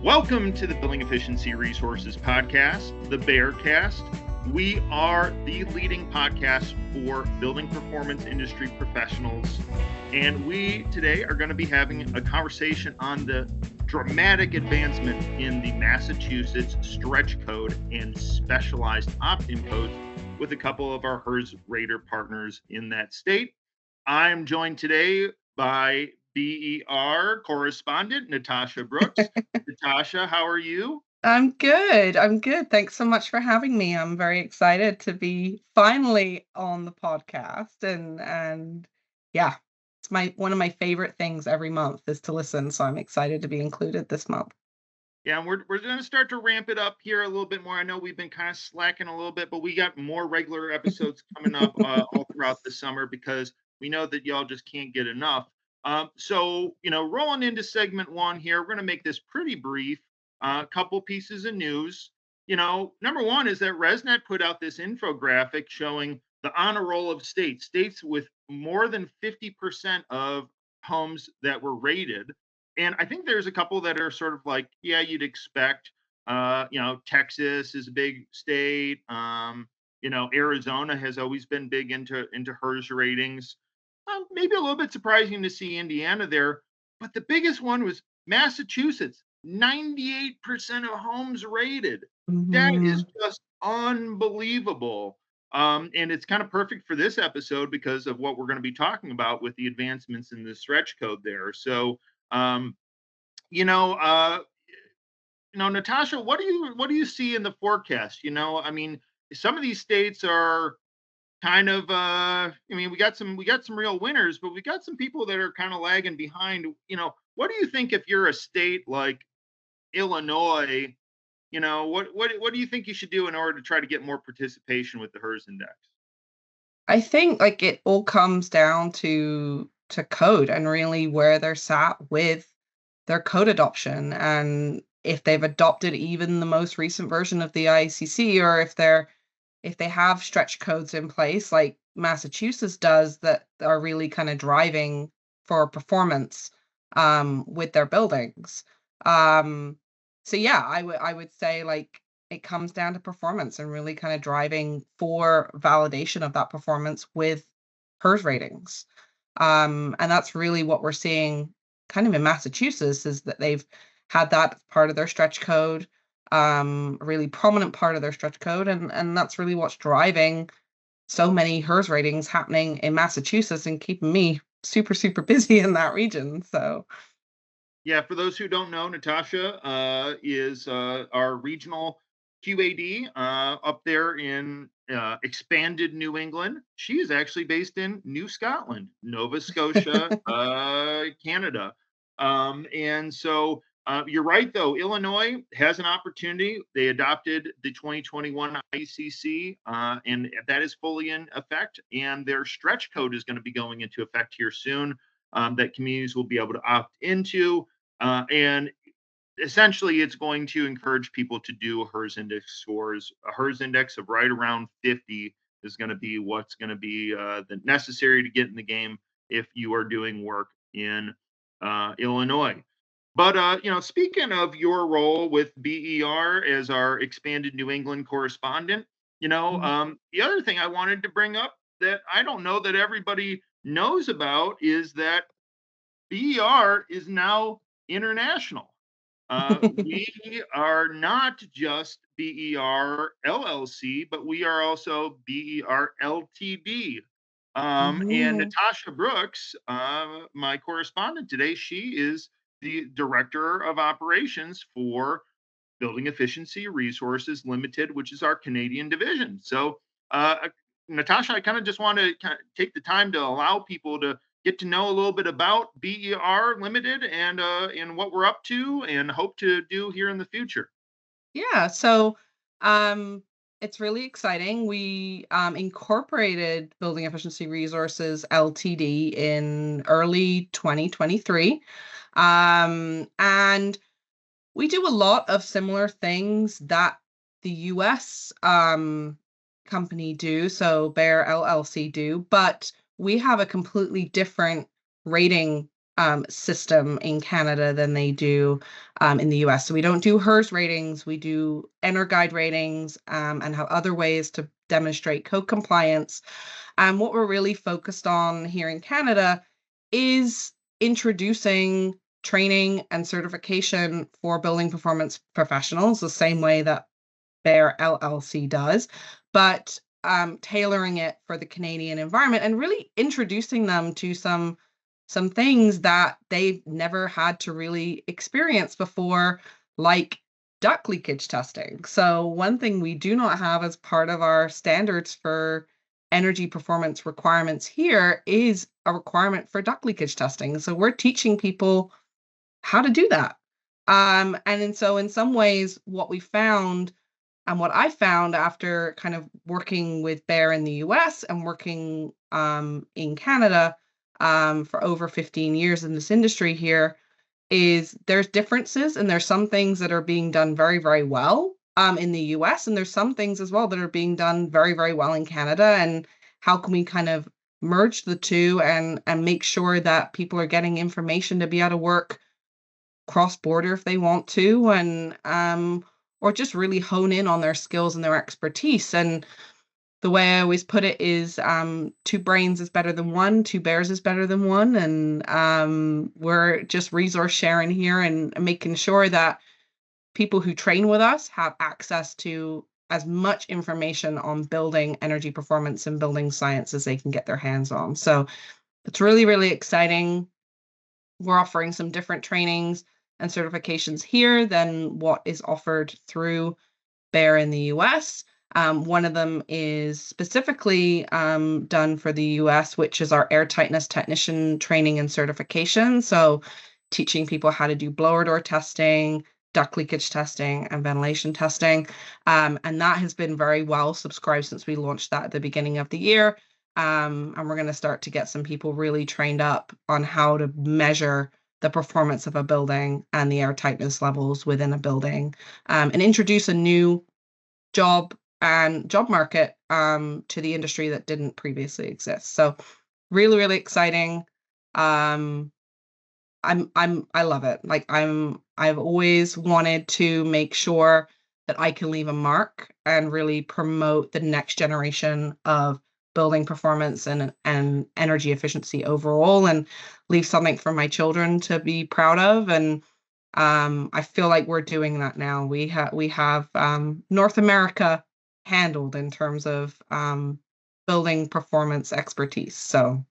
Welcome to the Building Efficiency Resources Podcast, the BERcast. We are the leading podcast for building performance industry professionals. And we today are going to be having a conversation on the dramatic advancement in the Massachusetts stretch code and specialized opt-in codes with a couple of our HERS Rater partners in that state. I'm joined today by BER correspondent Natasha Brooks. Natasha, how are you? I'm good. I'm good. Thanks so much for having me. I'm very excited to be finally on the podcast and yeah, it's one of my favorite things every month is to listen, so I'm excited to be included this month. Yeah, and we're going to start to ramp it up here a little bit more. I know we've been kind of slacking a little bit, but we got more regular episodes coming up all throughout the summer because we know that y'all just can't get enough. Rolling into segment one here, we're going to make this pretty brief. A couple pieces of news. Number one is that ResNet put out this infographic showing the honor roll of states with more than 50% of homes that were rated. And I think there's a couple that are sort of like, yeah, you'd expect. Texas is a big state. Arizona has always been big into HERS ratings. Maybe a little bit surprising to see Indiana there, but the biggest one was Massachusetts. 98% of homes rated. That is just unbelievable. And it's kind of perfect for this episode because of what we're going to be talking about with the advancements in the stretch code there. So, um, Natasha, what do you see in the forecast? I mean, some of these states are kind of we got some real winners, but we got some people that are kind of lagging behind. What do you think if you're a state like Illinois? What do you think you should do in order to try to get more participation with the HERS index? I think like it all comes down to code and really where they're sat with their code adoption and if they've adopted even the most recent version of the ICC or if they have stretch codes in place like Massachusetts does that are really kind of driving for performance with their buildings. Um, so yeah, I would say like it comes down to performance and really kind of driving for validation of that performance with HERS ratings. And that's really what we're seeing kind of in Massachusetts is that they've had that part of their stretch code, a really prominent part of their stretch code, and that's really what's driving so many HERS ratings happening in Massachusetts and keeping me super, super busy in that region. So Yeah, for those who don't know, Natasha is our regional QAD up there in expanded New England. She is actually based in New Scotland, Nova Scotia, Canada. And so you're right, though. Illinois has an opportunity. They adopted the 2021 ICC, and that is fully in effect. And their stretch code is going to be going into effect here soon. That communities will be able to opt into. And essentially, it's going to encourage people to do HERS index scores. A HERS index of right around 50 is going to be what's going to be the necessary to get in the game if you are doing work in Illinois. But speaking of your role with BER as our expanded New England correspondent, the other thing I wanted to bring up that I don't know that everybody knows about is that BER is now international. We are not just BER LLC, but we are also BER Ltd. And Mhm. Natasha Brooks, my correspondent today, she is the director of operations for Building Efficiency Resources Limited, which is our Canadian division. So, Natasha, I kind of just want to take the time to allow people to get to know a little bit about BER Limited and what we're up to and hope to do here in the future. Yeah, so um, it's really exciting. We incorporated Building Efficiency Resources Ltd in early 2023. And we do a lot of similar things that the US company do, so Bear LLC do, but we have a completely different rating system in Canada than they do in the US. So we don't do HERS ratings, we do EnerGuide ratings, and have other ways to demonstrate code compliance. And what we're really focused on here in Canada is introducing training and certification for building performance professionals, the same way that BER LLC does, but tailoring it for the Canadian environment and really introducing them to some things that they've never had to really experience before, like duct leakage testing. So one thing we do not have as part of our standards for energy performance requirements here is a requirement for duct leakage testing. So we're teaching people how to do that. So in some ways, what we found and what I found after kind of working with BER in the US and working in Canada for over 15 years in this industry here is there's differences, and there's some things that are being done very, very well in the US, and there's some things as well that are being done very, very well in Canada. And how can we kind of merge the two and make sure that people are getting information to be able to work cross border if they want to, and or just really hone in on their skills and their expertise. And the way I always put it is two brains is better than one, two bears is better than one. And we're just resource sharing here and making sure that people who train with us have access to as much information on building energy performance and building science as they can get their hands on. So it's really, really exciting. We're offering some different trainings and certifications here than what is offered through BER in the US. One of them is specifically done for the US, which is our air tightness technician training and certification. So teaching people how to do blower door testing, duct leakage testing, and ventilation testing. And that has been very well subscribed since we launched that at the beginning of the year. And we're going to start to get some people really trained up on how to measure the performance of a building and the air tightness levels within a building, and introduce a new job market to the industry that didn't previously exist. So really, really exciting. I love it. Like I've always wanted to make sure that I can leave a mark and really promote the next generation of building performance and energy efficiency overall, and leave something for my children to be proud of. And I feel like we're doing that now. We have North America handled in terms of building performance expertise. So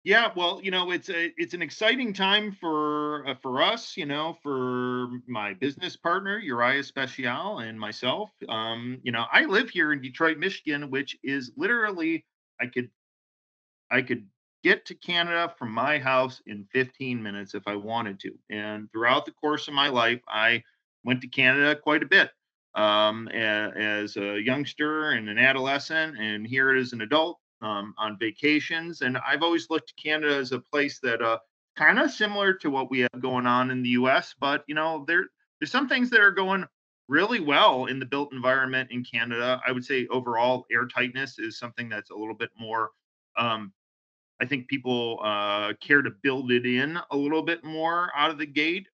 Yeah, well, it's an exciting time for us, for my business partner Uriah Special and myself. I live here in Detroit, Michigan, which is literally I could I could get to Canada from my house in 15 minutes if I wanted to. And throughout the course of my life, I went to Canada quite a bit, as a youngster and an adolescent, and here it is an adult on vacations. And I've always looked to Canada as a place that kind of similar to what we have going on in the U.S. But there's some things that are going really well in the built environment in Canada. I would say overall air tightness is something that's a little bit more um, I think people care to build it in a little bit more out of the gate,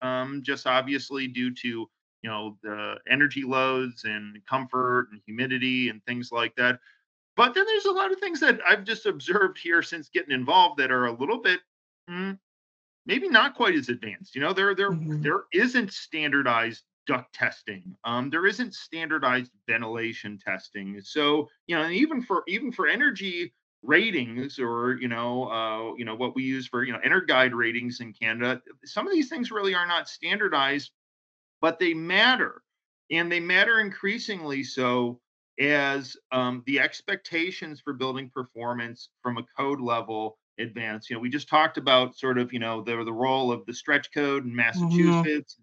just obviously due to the energy loads and comfort and humidity and things like that. But then there's a lot of things that I've just observed here since getting involved that are a little bit mm, maybe not quite as advanced. mhm, There isn't standardized duct testing. There isn't standardized ventilation testing. So even for energy ratings, or what we use for EnerGuide ratings in Canada, some of these things really are not standardized, but they matter, and they matter increasingly so as the expectations for building performance from a code level advance. We just talked about sort of the role of the stretch code in mhm, Massachusetts,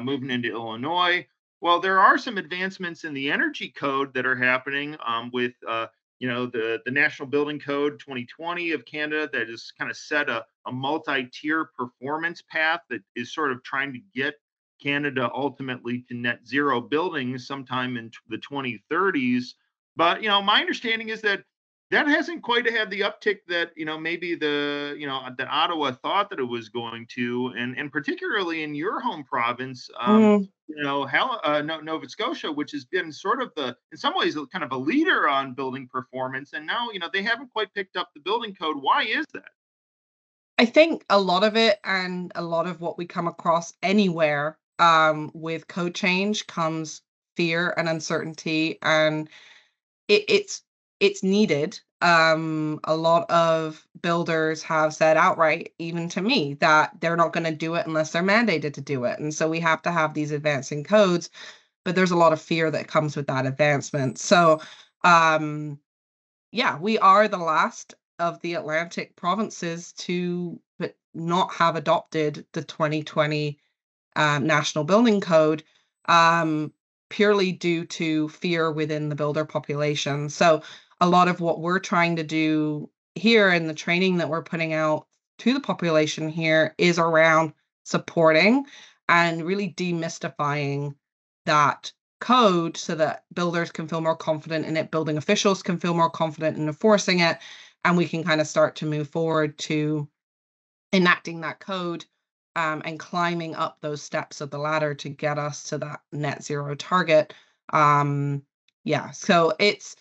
moving into Illinois. Well, there are some advancements in the energy code that are happening with the National Building Code 2020 of Canada that has kind of set a multi-tier performance path that is sort of trying to get Canada ultimately to net zero buildings sometime in the 2030s. But my understanding is that that hasn't quite had the uptick that, maybe that Ottawa thought that it was going to, and particularly in your home province, Mm, Nova Scotia, which has been sort of in some ways, kind of a leader on building performance, and now they haven't quite picked up the building code. Why is that? I think a lot of it, and a lot of what we come across anywhere with code change, comes fear and uncertainty, and it's needed. A lot of builders have said outright, even to me, that they're not going to do it unless they're mandated to do it, and so we have to have these advancing codes. But there's a lot of fear that comes with that advancement. So, um, yeah, we are the last of the Atlantic provinces to but not have adopted the 2020 National Building Code, um, purely due to fear within the builder population. So, a lot of what we're trying to do here and the training that we're putting out to the population here is around supporting and really demystifying that code so that builders can feel more confident in it, building officials can feel more confident in enforcing it, and we can kind of start to move forward to enacting that code, and climbing up those steps of the ladder to get us to that net zero target. Yeah, so it's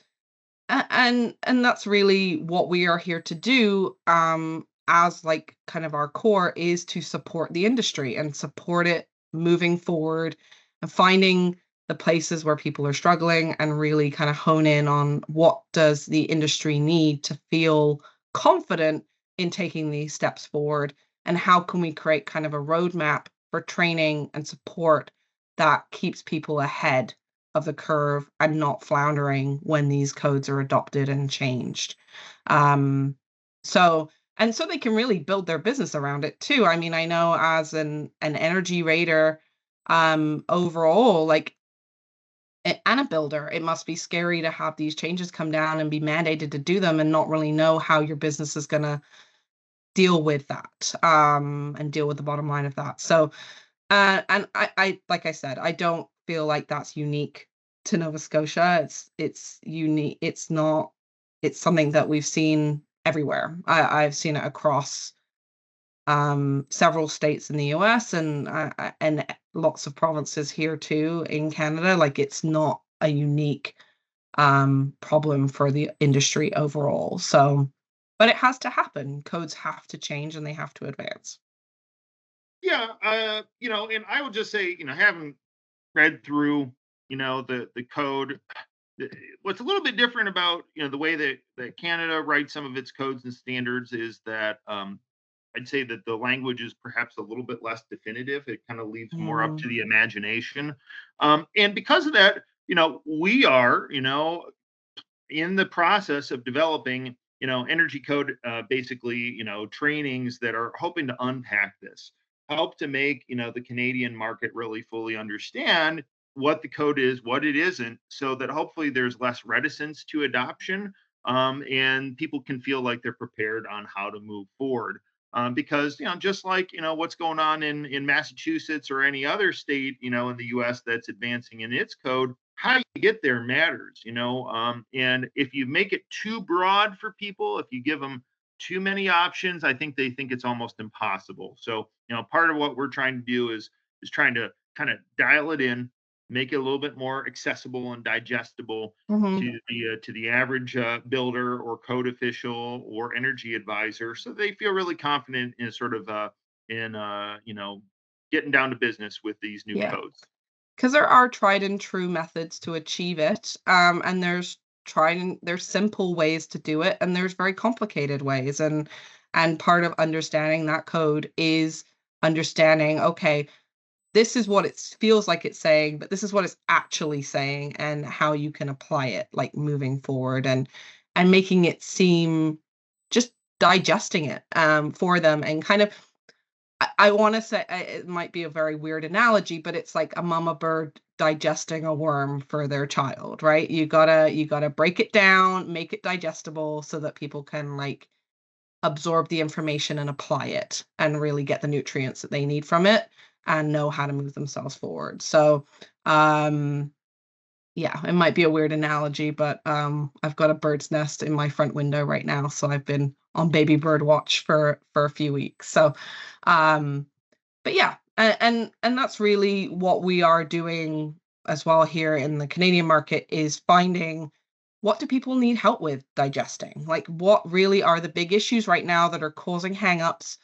and that's really what we are here to do, as like kind of our core is to support the industry and support it moving forward and finding the places where people are struggling and really kind of hone in on what does the industry need to feel confident in taking these steps forward, and how can we create kind of a roadmap for training and support that keeps people ahead of the curve and not floundering when these codes are adopted and changed. Um, so and so they can really build their business around it too. I mean, I know as an energy rater, overall, like and a builder, it must be scary to have these changes come down and be mandated to do them and not really know how your business is gonna deal with that, and deal with the bottom line of that. So and I like I said, I don't feel like that's unique to Nova Scotia. It's unique. It's not. It's something that we've seen everywhere. I've seen it across several states in the US, and lots of provinces here too in Canada. Like it's not a unique problem for the industry overall. So, but it has to happen. Codes have to change and they have to advance. Yeah, and I would just say, having read through, the code, what's a little bit different about, the way that Canada writes some of its codes and standards is that, I'd say that the language is perhaps a little bit less definitive. It kind of leaves more up Mm, to the imagination. And because of that, we are, in the process of developing, energy code, basically, trainings that are hoping to unpack this, help to make, the Canadian market really fully understand what the code is, what it isn't, so that hopefully there's less reticence to adoption, and people can feel like they're prepared on how to move forward. Because just like what's going on in Massachusetts or any other state in the U.S. that's advancing in its code, how you get there matters, and if you make it too broad for people, if you give them too many options, I think they think it's almost impossible. So part of what we're trying to do is trying to kind of dial it in, make it a little bit more accessible and digestible mhm. to the average builder or code official or energy advisor, so they feel really confident in sort of in getting down to business with these new Yeah. codes. Because there are tried and true methods to achieve it, and there's simple ways to do it, and there's very complicated ways, and part of understanding that code is understanding, okay, this is what it feels like it's saying, but this is what it's actually saying, and how you can apply it, like moving forward, and making it seem just digesting it for them, and kind of I wanna say it might be a very weird analogy, but it's like a mama bird digesting a worm for their child, right? You gotta break it down, make it digestible so that people can, like, absorb the information and apply it, and really get the nutrients that they need from it, and know how to move themselves forward. So, um, Yeah, it might be a weird analogy, but I've got a bird's nest in my front window right now, so I've been on baby bird watch for a few weeks. So, um, but yeah, and that's really what we are doing as well here in the Canadian market, is finding what do people need help with digesting? Like, what really are the big issues right now that are causing hangups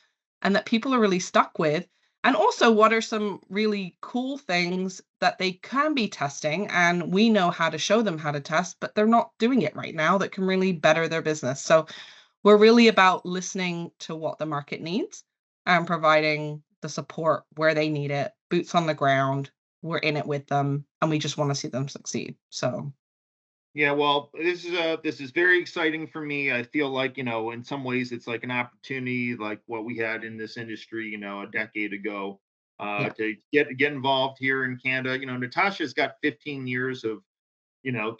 and that people are really stuck with? And also, what are some really cool things that they can be testing? And we know how to show them how to test, but they're not doing it right now, that can really better their business. So, we're really about listening to what the market needs and providing the support where they need it, boots on the ground. We're in it with them, and we just want to see them succeed. So, Yeah, well, this is very exciting for me. I feel like, in some ways it's like an opportunity like what we had in this industry, a decade ago, yeah. to get involved here in Canada. Natasha's got 15 years of,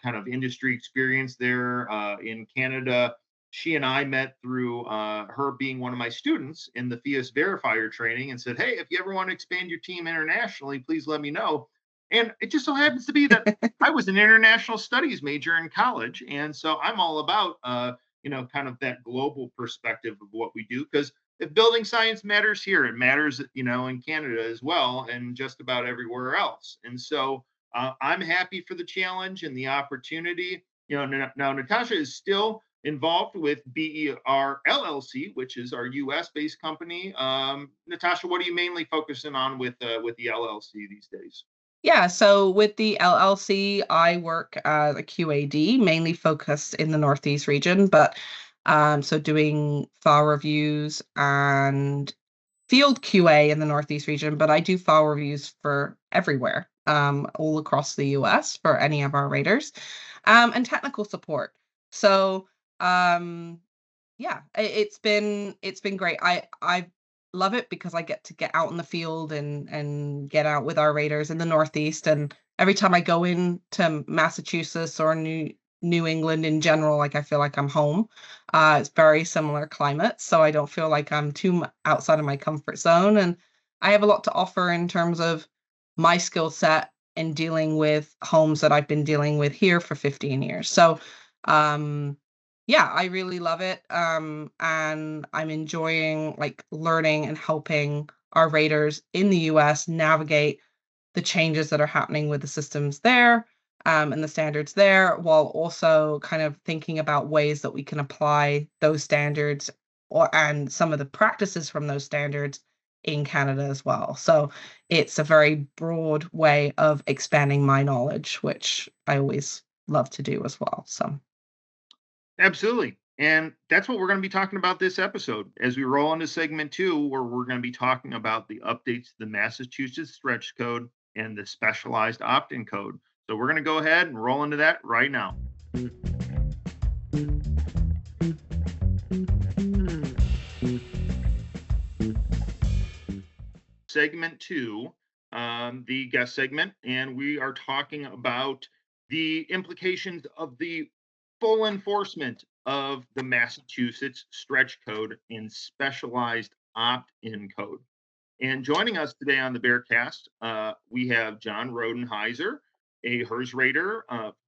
kind of industry experience there in Canada. She and I met through her being one of my students in the Fias Verifier training, and said, "Hey, if you ever want to expand your team internationally, please let me know." And it just so happens to be that I was an international studies major in college, and so I'm all about kind of that global perspective of what we do, because if building science matters here, it matters, in Canada as well, and just about everywhere else. And so I'm happy for the challenge and the opportunity. Now Natasha is still involved with BER LLC, which is our U.S. based company. Natasha, what are you mainly focusing on with the LLC these days? Yeah, so with the LLC, I work as a QAD, mainly focused in the Northeast region, but so doing file reviews and field QA in the Northeast region, but I do file reviews for everywhere, all across the US for any of our raters, and technical support. So, um, yeah, it's been great. I love it because I get to get out in the field and get out with our raiders in the Northeast. And every time I go into Massachusetts or New England in general, like, I feel like I'm home. It's very similar climate, so I don't feel like I'm outside of my comfort zone. And I have a lot to offer in terms of my skill set in dealing with homes that I've been dealing with here for 15 years. So, um, yeah, I really love it. And I'm enjoying, like, learning and helping our raiders in the US navigate the changes that are happening with the systems there, and the standards there, while also kind of thinking about ways that we can apply those standards and some of the practices from those standards in Canada as well. So it's a very broad way of expanding my knowledge, which I always love to do as well. So Absolutely. And that's what we're going to be talking about this episode as we roll into segment two, where we're going to be talking about the updates to the Massachusetts stretch code and the specialized opt in code. So we're going to go ahead and roll into that right now. Segment two, the guest segment, and we are talking about the implications of the full enforcement of the Massachusetts stretch code and specialized opt in code. And joining us today on the BERcast, we have John Rodenhizer, a HERS rater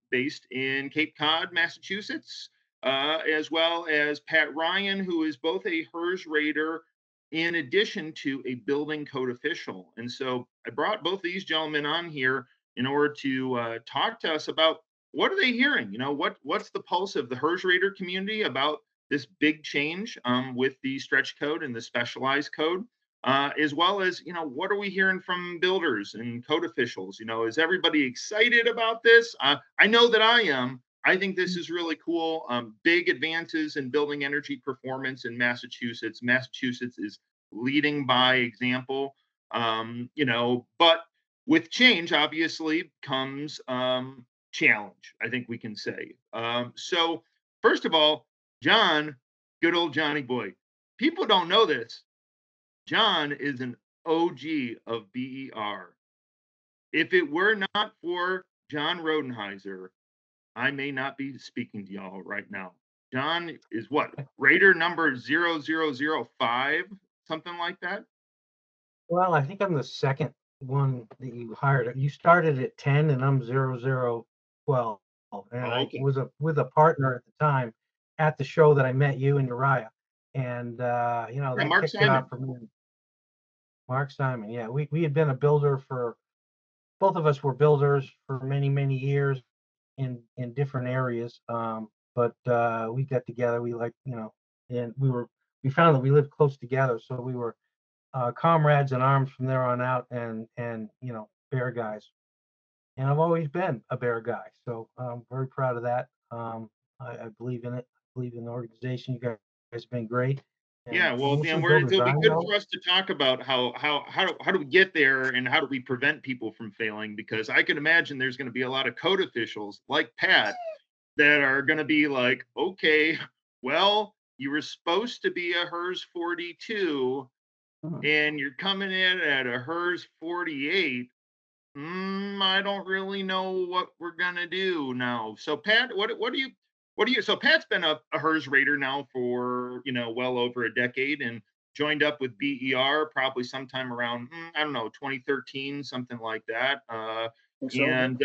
based in Cape Cod, Massachusetts, as well as Pat Ryan, who is both a HERS rater in addition to a building code official. And so I brought both these gentlemen on here in order to talk to us about what are they hearing. What's the pulse of the HERS rater community about this big change with the stretch code and the specialized code, as well as, what are we hearing from builders and code officials? Is everybody excited about this? I know that I am. I think this is really cool. Big advances in building energy performance in Massachusetts. Massachusetts is leading by example. But with change, obviously, comes challenge, I think we can say. So, first of all, John, good old Johnny boy. People don't know this. John is an OG of BER. If it were not for John Rodenhizer, I may not be speaking to y'all right now. John is what? Raider number 0005, something like that? Well, I think I'm the second one that you hired. You started at 10 and I'm 00. 2012, and Oh, I okay. was with a partner at the time at the show that I met you and Uriah, and Yeah, that Mark kicked it off Simon. for me. Mark Simon, yeah, we had been a builder for both of us were builders for many years in different areas. But we got together. We like and we found that we lived close together, so we were comrades in arms from there on out, and bear guys. And I've always been a bear guy, so I'm very proud of that. I believe in it. I believe in the organization. You guys have been great, and Yeah, well, most of Dan, the it'll builders be I good know. for us to talk about how do we get there and how do we prevent people from failing? Because I can imagine there's going to be a lot of code officials like Pat that are going to be like, okay, well, you were supposed to be a HERS 42 Mhm. and you're coming in at a HERS 48. I don't really know what we're gonna do now. So Pat, what do you so Pat's been a HERS raider now for well over a decade and joined up with BER probably sometime around I don't know 2013 something like that. think so. And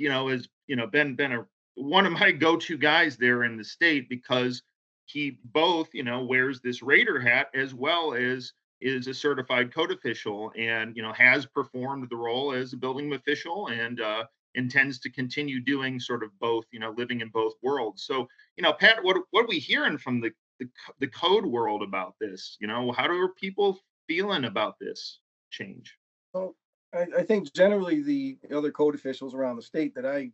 has been a one of my go-to guys there in the state because he both wears this raider hat as well as is a certified code official and has performed the role as a building official and intends to continue doing sort of both living in both worlds. So Pat, what are we hearing from the code world about this? How are people feeling about this change? Well, I think generally the other code officials around the state that I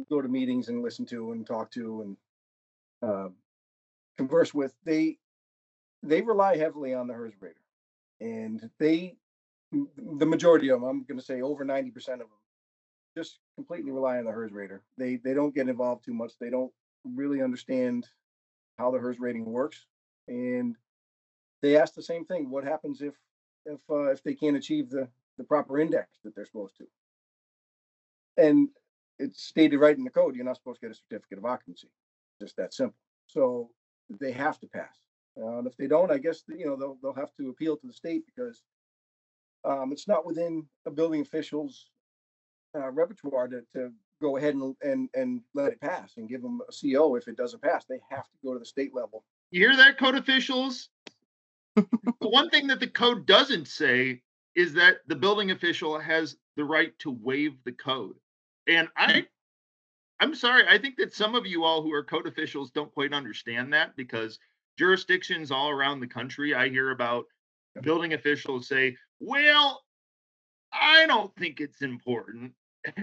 go to meetings and listen to and talk to and uh, converse with, they rely heavily on the HERS grader, and the majority of them, I'm going to say over 90% of them, just completely rely on the HERS rater. They don't get involved too much. They don't really understand how the HERS rating works, and they ask the same thing: what happens if they can't achieve the proper index that they're supposed to? And it's stated right in the code: you're not supposed to get a certificate of occupancy. Just that simple. So they have to pass. And if they don't, I guess they'll have to appeal to the state because it's not within a building official's repertoire to go ahead and let it pass and give them a CO if it doesn't pass. They have to go to the state level. You hear that, code officials? The one thing that the code doesn't say is that the building official has the right to waive the code. And I'm sorry, I think that some of you all who are code officials don't quite understand that because jurisdictions all around the country, I hear about building officials say, well, I don't think it's important.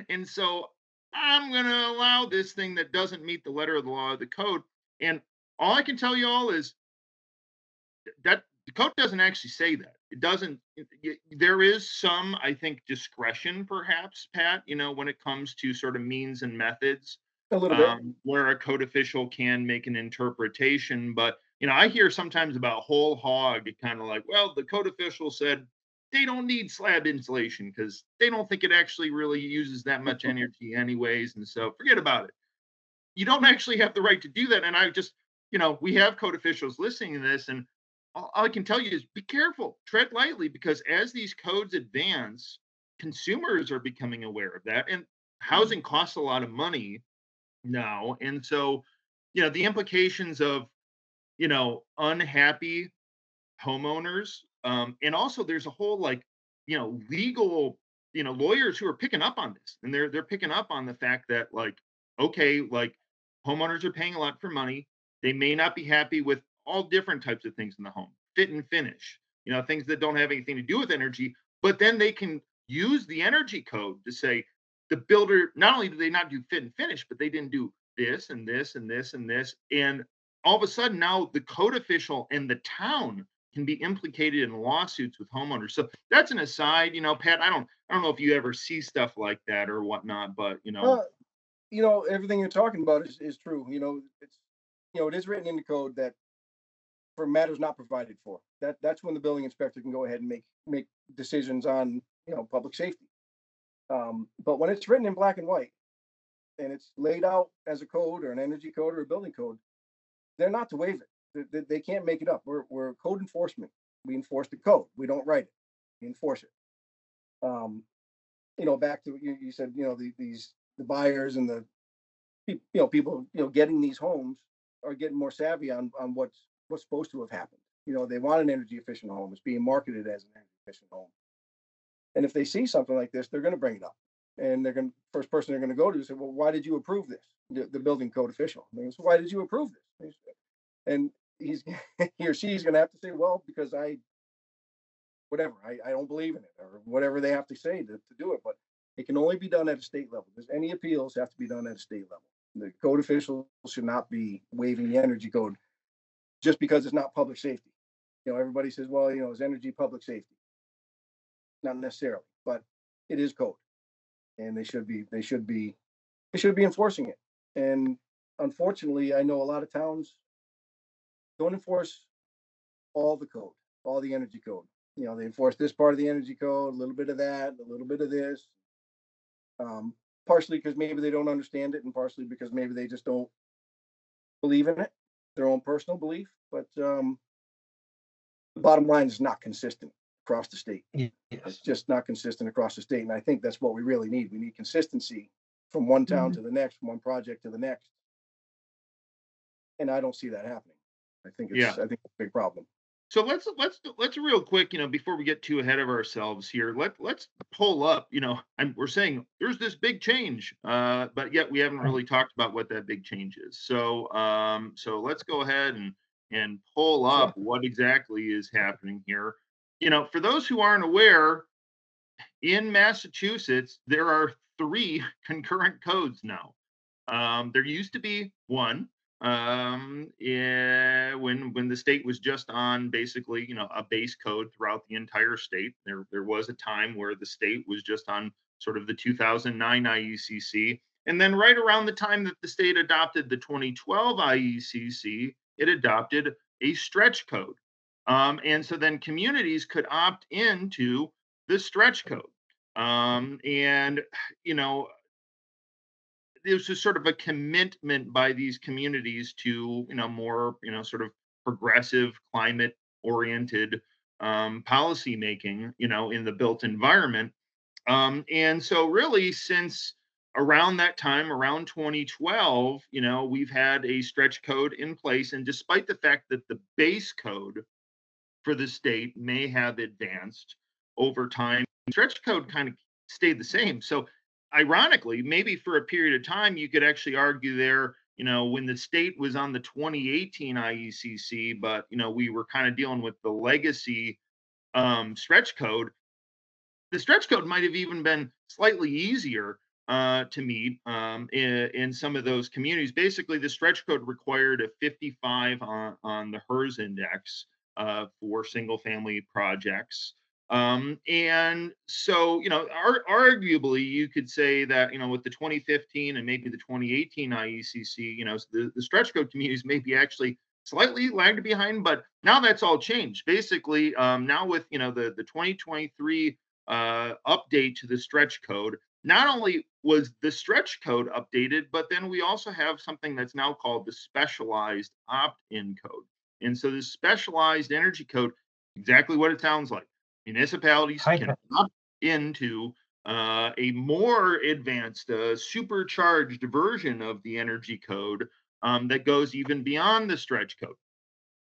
And so I'm going to allow this thing that doesn't meet the letter of the law of the code. And all I can tell you all is that the code doesn't actually say that. It doesn't. There is some, I think, discretion, perhaps, Pat. When it comes to sort of means and methods, A little bit. where a code official can make an interpretation. But I hear sometimes about whole hog, kind of like, well, the code official said they don't need slab insulation because they don't think it actually really uses that much energy, anyways, and so forget about it. You don't actually have the right to do that. And I just, we have code officials listening to this, and all I can tell you is be careful, tread lightly, because as these codes advance, consumers are becoming aware of that. And housing costs a lot of money now. And so, the implications of, unhappy homeowners. And also there's a whole like, legal, lawyers who are picking up on this and they're picking up on the fact that like, okay, like homeowners are paying a lot for money. They may not be happy with all different types of things in the home, fit and finish, things that don't have anything to do with energy, but then they can use the energy code to say the builder, not only do they not do fit and finish, but they didn't do this and this and this and this. And all of a sudden now the code official and the town can be implicated in lawsuits with homeowners. So that's an aside, Pat. I don't know if you ever see stuff like that or whatnot, but Uh, everything you're talking about is true. It is written in the code that for matters not provided for, that's when the building inspector can go ahead and make decisions on public safety. But when it's written in black and white and it's laid out as a code or an energy code or a building code, they're not to waive it. They can't make it up. We're code enforcement. We enforce the code. We don't write it. We enforce it. Back to you said, these buyers and the people getting these homes are getting more savvy on what's supposed to have happened. They want an energy efficient home. It's being marketed as an energy efficient home. And if they see something like this, they're going to bring it up. And first person they're going to go to say, well, why did you approve this? The building code official. And they say, why did you approve this? And he or she's going to have to say, well, because I don't believe in it, or whatever they have to say to do it. But it can only be done at a state level. Because any appeals have to be done at a state level. The code officials should not be waiving the energy code just because it's not public safety. Everybody says, well, it's energy public safety. Not necessarily, but it is code, and they should be enforcing it. And unfortunately, I know a lot of towns don't enforce all the code, all the energy code. They enforce this part of the energy code, a little bit of that, a little bit of this. Partially because maybe they don't understand it, and partially because maybe they just don't believe in it, their own personal belief. But the bottom line is not consistent across the state. Yes. It's just not consistent across the state. And I think that's what we really need. We need consistency from one town to the next, from one project to the next. And I don't see that happening. I think it's a big problem. So let's real quick, before we get too ahead of ourselves here, let's pull up, we're saying there's this big change, but yet we haven't really talked about what that big change is. So let's go ahead and pull up what exactly is happening here. For those who aren't aware, in Massachusetts, there are 3 concurrent codes now. There used to be one. When the state was just on basically, a base code throughout the entire state. There was a time where the state was just on sort of the 2009 IECC. And then right around the time that the state adopted the 2012 IECC, it adopted a stretch code. And so then communities could opt into the stretch code. There's just sort of a commitment by these communities to, more, sort of progressive, climate oriented policy making, in the built environment. And so really since around that time, around 2012, we've had a stretch code in place. And despite the fact that the base code for the state may have advanced over time, the stretch code kind of stayed the same. So ironically, maybe for a period of time, you could actually argue there, when the state was on the 2018 IECC, but, we were kind of dealing with the legacy stretch code. The stretch code might have even been slightly easier to meet in some of those communities. Basically, the stretch code required a 55 on the HERS index for single family projects. And so, arguably, you could say that, with the 2015 and maybe the 2018 IECC, the stretch code communities may be actually slightly lagged behind, but now that's all changed. Basically, now with, the 2023 update to the stretch code, not only was the stretch code updated, but then we also have something that's now called the specialized opt-in code. And so the specialized energy code, exactly what it sounds like. Municipalities can opt into a more advanced, supercharged version of the energy code that goes even beyond the stretch code.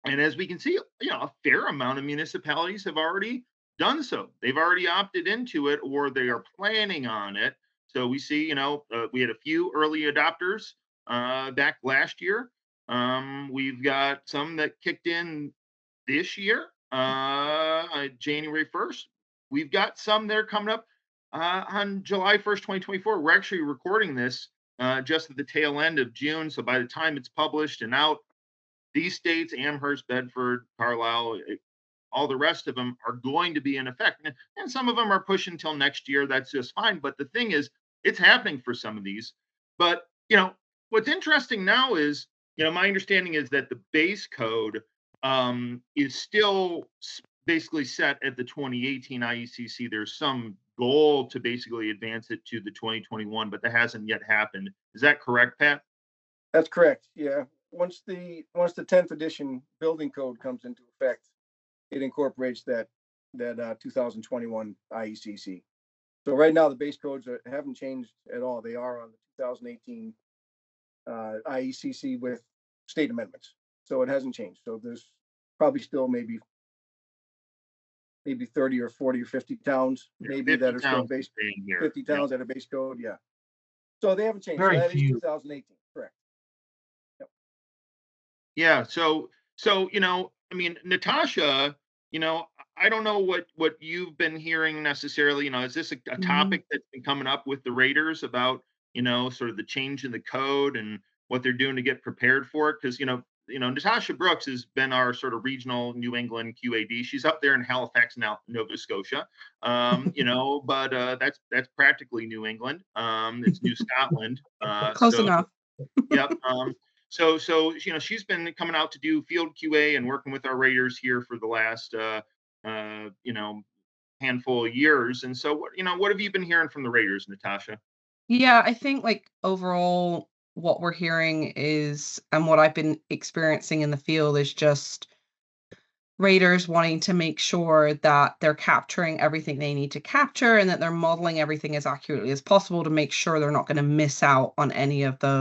And as we can see, a fair amount of municipalities have already done so. They've already opted into it, or they are planning on it. So we see, we had a few early adopters back last year. We've got some that kicked in this year, January 1st. We've got some that are coming up on July 1st, 2024. We're actually recording this just at the tail end of June. So by the time it's published and out, these states, Amherst, Bedford, Carlisle, all the rest of them are going to be in effect. And some of them are pushing until next year. That's just fine. But the thing is, it's happening for some of these. But, what's interesting now is, my understanding is that the base code is still basically set at the 2018 IECC. There's some goal to basically advance it to the 2021, but that hasn't yet happened. Is that correct, Pat? That's correct. Yeah. Once the 10th edition building code comes into effect, it incorporates that 2021 IECC. So right now the base codes haven't changed at all. They are on the 2018 IECC with state amendments. So it hasn't changed. So there's probably still maybe 30 or 40 or 50 towns, maybe that are still base. 50 towns that are base code. Yeah. So they haven't changed. Very so that few. is 2018. Correct. Yep. Yeah. So I mean, Natasha, I don't know what you've been hearing necessarily. Is this a topic that's been coming up with the Raiders about, sort of the change in the code and what they're doing to get prepared for it? Because, Natasha Brooks has been our sort of regional New England QAD. She's up there in Halifax, now Nova Scotia. But that's practically New England. It's New Scotland. Close enough. Yep. So she's been coming out to do field QA and working with our Raiders here for the last handful of years. And so what have you been hearing from the Raiders, Natasha? Yeah, I think like overall what we're hearing is, and what I've been experiencing in the field, is just Raiders wanting to make sure that they're capturing everything they need to capture and that they're modeling everything as accurately as possible to make sure they're not going to miss out on anything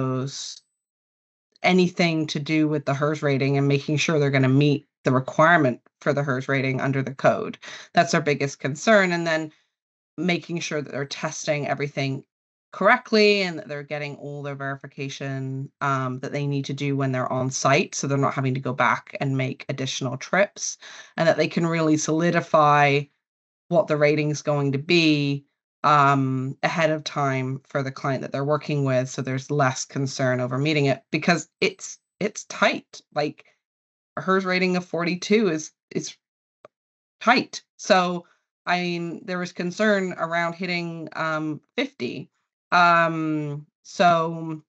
to do with the HERS rating, and making sure they're going to meet the requirement for the HERS rating under the code. That's our biggest concern. And then making sure that they're testing everything correctly and that they're getting all their verification that they need to do when they're on site, so they're not having to go back and make additional trips, and that they can really solidify what the rating's going to be ahead of time for the client that they're working with, so there's less concern over meeting it, because it's tight. Like a HERS rating of 42 is tight. So I mean, there was concern around hitting 50. So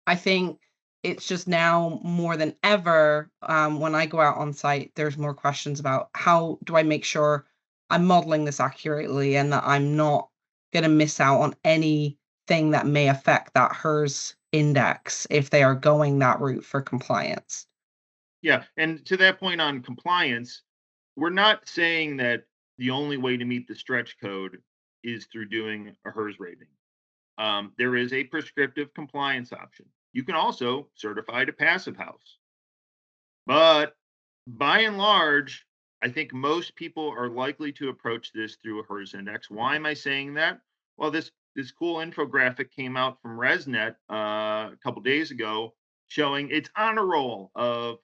I think it's just now more than ever, when I go out on site, there's more questions about how do I make sure I'm modeling this accurately and that I'm not going to miss out on anything that may affect that HERS index if they are going that route for compliance. Yeah. And to that point on compliance, we're not saying that the only way to meet the stretch code is through doing a HERS rating. There is a prescriptive compliance option. You can also certify to passive house. But by and large, I think most people are likely to approach this through a HERS index. Why am I saying that? Well, this cool infographic came out from ResNet a couple days ago showing it's on a roll of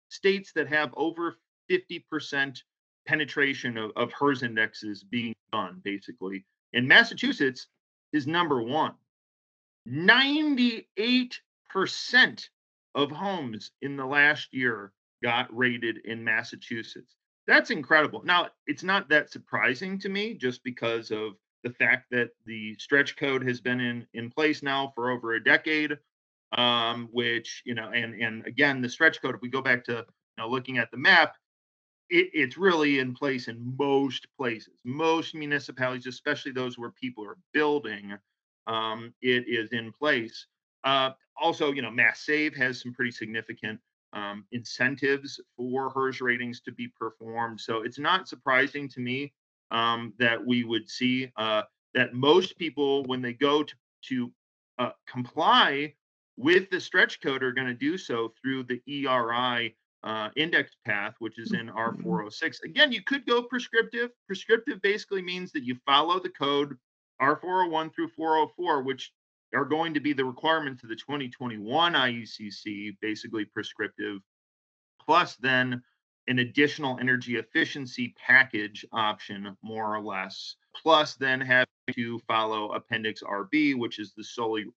states that have over 50% penetration of HERS indexes being done, basically. And Massachusetts is number one. 98% of homes in the last year got rated in Massachusetts. That's incredible. Now, it's not that surprising to me, just because of the fact that the stretch code has been in place now for over a decade, which, and again, the stretch code, if we go back to looking at the map, it's really in place in most places, most municipalities, especially those where people are building. It is in place. Also, Mass Save has some pretty significant incentives for HERS ratings to be performed. So it's not surprising to me that we would see that most people, when they go to comply with the stretch code, are going to do so through the ERI index path, which is in R406. Again, you could go prescriptive. Prescriptive basically means that you follow the code R401 through 404, which are going to be the requirements of the 2021 IECC, basically prescriptive, plus then an additional energy efficiency package option, more or less, plus then have to follow Appendix RB, which is the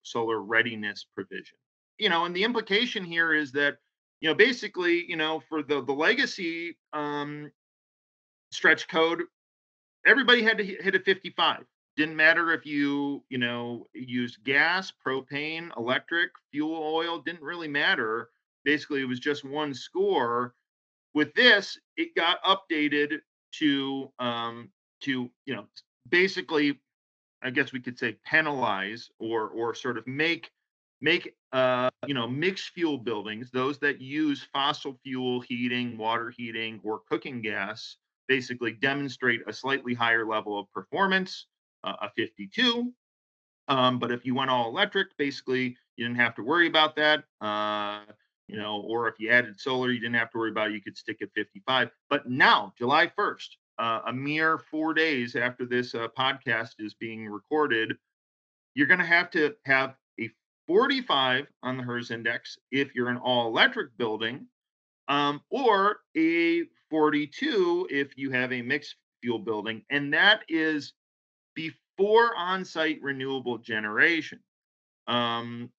solar readiness provision. And the implication here is that, basically, for the legacy stretch code, everybody had to hit a 55. Didn't matter if you used gas, propane, electric, fuel oil, didn't really matter. Basically, it was just one score. With this, it got updated to basically, I guess we could say, penalize or sort of make mixed fuel buildings, those that use fossil fuel heating, water heating, or cooking gas, basically demonstrate a slightly higher level of performance. a 52. But if you went all electric, basically you didn't have to worry about that. Or if you added solar, you didn't have to worry about it. You could stick at 55. But now, July 1st, a mere 4 days after this podcast is being recorded, you're going to have a 45 on the HERS index if you're an all electric building, or a 42 if you have a mixed fuel building. And that is before on-site renewable generation.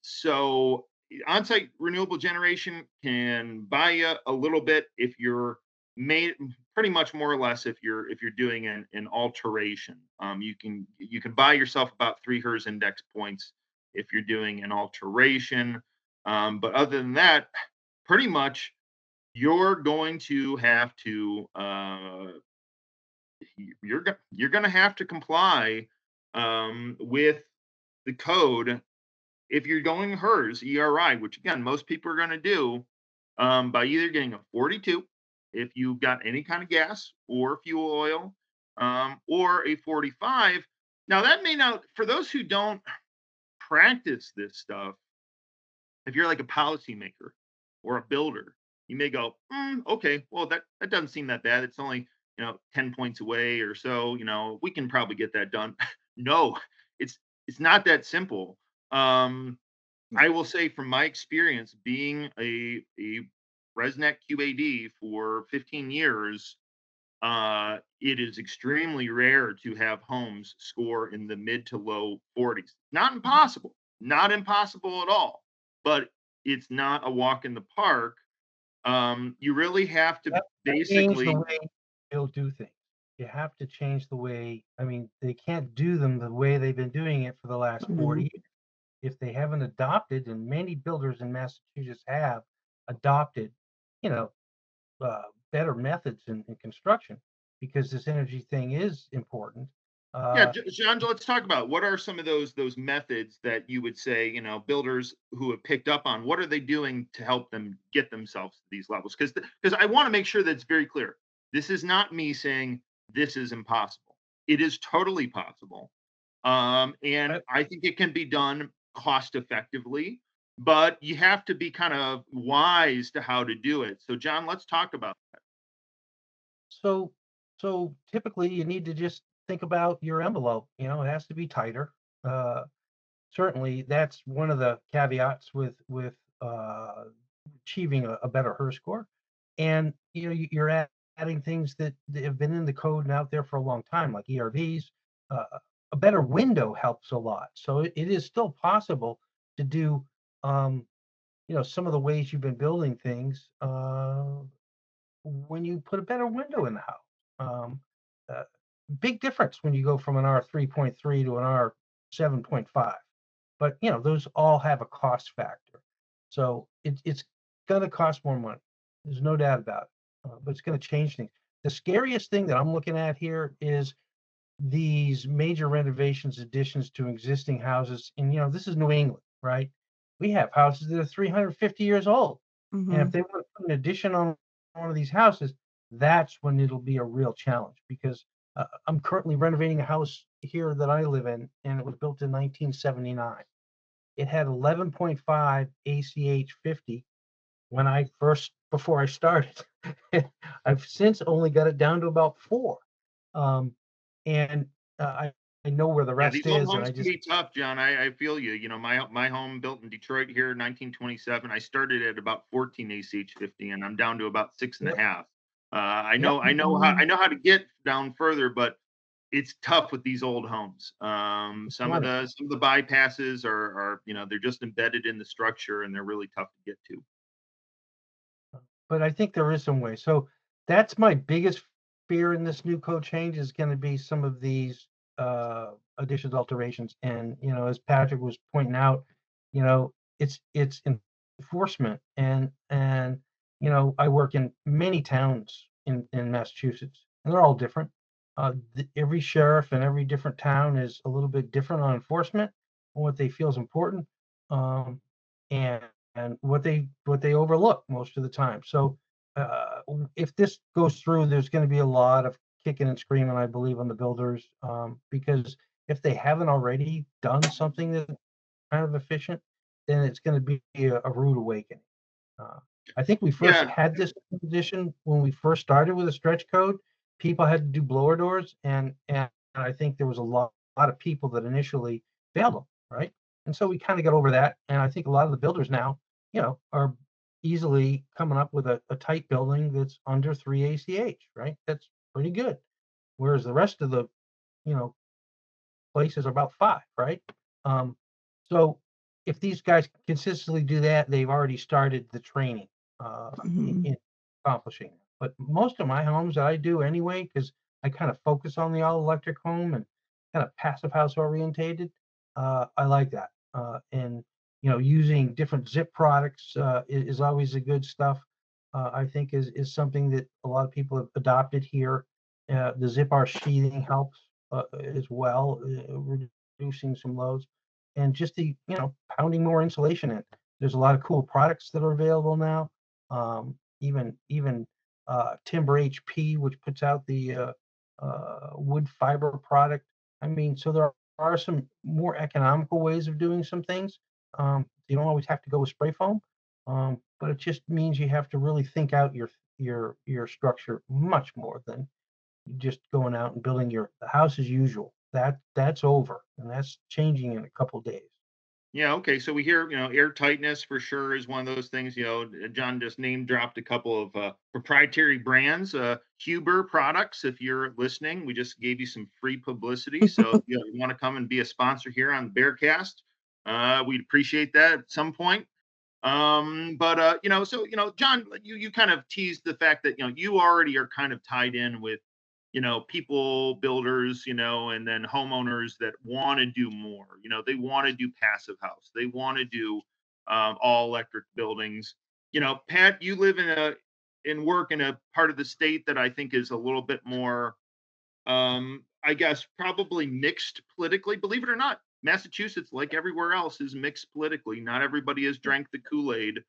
So on-site renewable generation can buy you a little bit if you're made pretty much more or less if you're doing an alteration. You can buy yourself about 3 HERS index points if you're doing an alteration. But other than that, pretty much you're going to have to you're going to have to comply with the code if you're going HERS ERI, which again most people are going to do by either getting a 42 if you've got any kind of gas or fuel oil, or a 45. Now that may not, for those who don't practice this stuff, if you're like a policymaker or a builder, you may go, okay, well that doesn't seem that bad. It's only 10 points away or so. We can probably get that done. No, it's not that simple. I will say from my experience being a ResNet QAD for 15 years, it is extremely rare to have homes score in the mid to low 40s. Not impossible at all, but it's not a walk in the park. You really have to basically change the way they'll do things. You have to change the way. I mean, they can't do them the way they've been doing it for the last 40 years. If they haven't adopted, and many builders in Massachusetts have adopted, better methods in construction, because this energy thing is important. Yeah, John, let's talk about what are some of those methods that you would say, builders who have picked up on, what are they doing to help them get themselves to these levels? Because I want to make sure that it's very clear. This is not me saying this is impossible. It is totally possible. And I think it can be done cost effectively, but you have to be kind of wise to how to do it. So John, let's talk about that. So typically you need to just think about your envelope. It has to be tighter. Certainly that's one of the caveats with achieving a better HERS score. And you're adding things that have been in the code and out there for a long time, like ERVs. A better window helps a lot. So it is still possible to do some of the ways you've been building things when you put a better window in the house. Big difference when you go from an R3.3 to an R7.5. But those all have a cost factor. So it's going to cost more money. There's no doubt about it. But it's going to change things. The scariest thing that I'm looking at here is these major renovations, additions to existing houses. And this is New England, right? We have houses that are 350 years old. And if they want to put an addition on one of these houses, that's when it'll be a real challenge, because I'm currently renovating a house here that I live in, and it was built in 1979. It had 11.5 ACH 50 before I started. I've since only got it down to about 4. And I know where the rest these is. old homes can be tough, John. I feel you. My home built in Detroit here in 1927. I started at about 14 ACH 50, and I'm down to about 6.5. I know how to get down further, but it's tough with these old homes. Some of the bypasses are they're just embedded in the structure, and they're really tough to get to. But I think there is some way. So that's my biggest fear in this new code change, is going to be some of these additions, alterations. And as Patrick was pointing out, it's enforcement. And I work in many towns in Massachusetts, and they're all different. Every sheriff in every different town is a little bit different on enforcement and what they feel is important, and what they overlook most of the time. So if this goes through, there's going to be a lot of kicking and screaming, I believe, on the builders, because if they haven't already done something that's kind of efficient, then it's going to be a rude awakening. I think we first Yeah. had this position when we first started with a stretch code. People had to do blower doors, and I think there was a lot of people that initially failed them, right? And so we kind of got over that. And I think a lot of the builders now, are easily coming up with a tight building that's under 3 ACH, right? That's pretty good. Whereas the rest of the, you know, places are about 5, right? So if these guys consistently do that, they've already started the training in accomplishing it. But most of my homes I do anyway, because I kind of focus on the all electric home and kind of passive house orientated. I like that. And using different zip products is always a good stuff. I think is something that a lot of people have adopted here. The zip R sheathing helps as well, reducing some loads, and just the pounding more insulation in. There's a lot of cool products that are available now. Even Timber HP, which puts out the wood fiber product. I mean, so there are some more economical ways of doing some things. You don't always have to go with spray foam, but it just means you have to really think out your structure much more than just going out and building your house as usual. That's over, and that's changing in a couple days. Yeah, okay. So we hear, air tightness for sure is one of those things. John just name dropped a couple of proprietary brands, Huber products. If you're listening, we just gave you some free publicity. So if you want to come and be a sponsor here on the BERcast, we'd appreciate that at some point. But John, you kind of teased the fact that you already are kind of tied in with people, builders, and then homeowners that want to do more. They want to do passive house. They want to do all electric buildings. Pat, you live in work in a part of the state that I think is a little bit more, I guess, probably mixed politically. Believe it or not, Massachusetts, like everywhere else, is mixed politically. Not everybody has drank the Kool-Aid.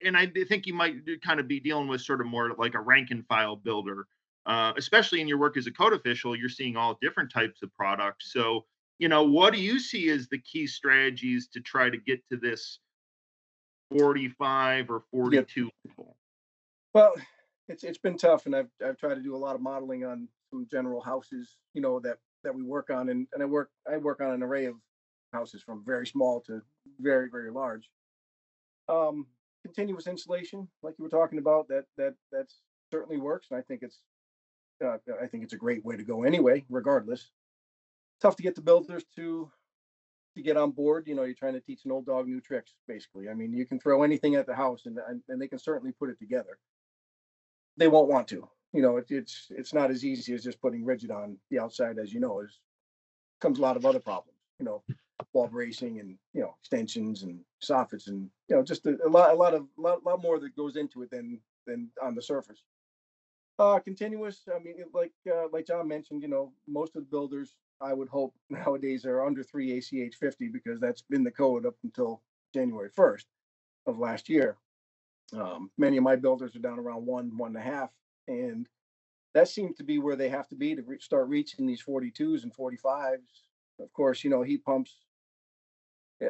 And I think you might kind of be dealing with sort of more like a rank and file builder, especially in your work as a code official. You're seeing all different types of products. So, what do you see as the key strategies to try to get to this 45 or 42 people? Well, it's been tough, and I've tried to do a lot of modeling on some general houses, that we work on, and I work on an array of houses from very small to very, very large. Continuous insulation, like you were talking about, that's certainly works, and I think it's a great way to go anyway, regardless. Tough to get the builders to get on board. You're trying to teach an old dog new tricks, basically. I mean, you can throw anything at the house, and they can certainly put it together. They won't want to. It's not as easy as just putting rigid on the outside, as is comes a lot of other problems. Wall bracing and extensions and soffits, and just a lot more that goes into it than on the surface. Continuous. I mean, like John mentioned, most of the builders, I would hope, nowadays are under 3 ACH 50, because that's been the code up until January 1st of last year. Many of my builders are down around 1.5, and that seems to be where they have to be to start reaching these 42s and 45s. Of course, heat pumps. Yeah,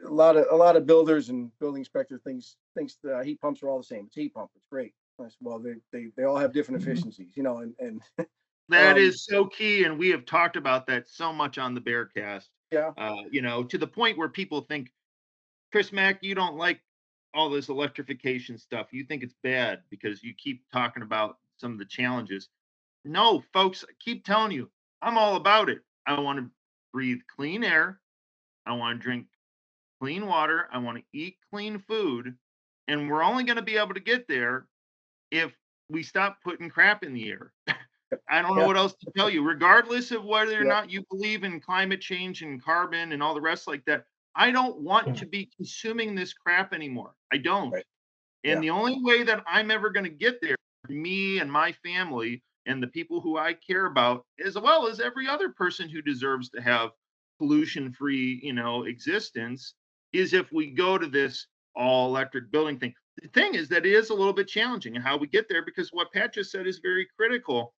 a lot of builders and building inspector thinks the heat pumps are all the same. It's a heat pump. It's great. Well, they all have different efficiencies, and that is so key, and we have talked about that so much on the BERcast. Yeah. To the point where people think, Chris Mack, you don't like all this electrification stuff. You think it's bad because you keep talking about some of the challenges. No, folks, I keep telling you, I'm all about it. I want to breathe clean air. I want to drink clean water. I want to eat clean food. And we're only going to be able to get there if we stop putting crap in the air. I don't know what else to tell you, regardless of whether or not you believe in climate change and carbon and all the rest like that. I don't want to be consuming this crap anymore. I don't. Right. And the only way that I'm ever going to get there, me and my family and the people who I care about, as well as every other person who deserves to have pollution-free, existence, is if we go to this all electric building thing. The thing is that it is a little bit challenging in how we get there, because what Pat just said is very critical.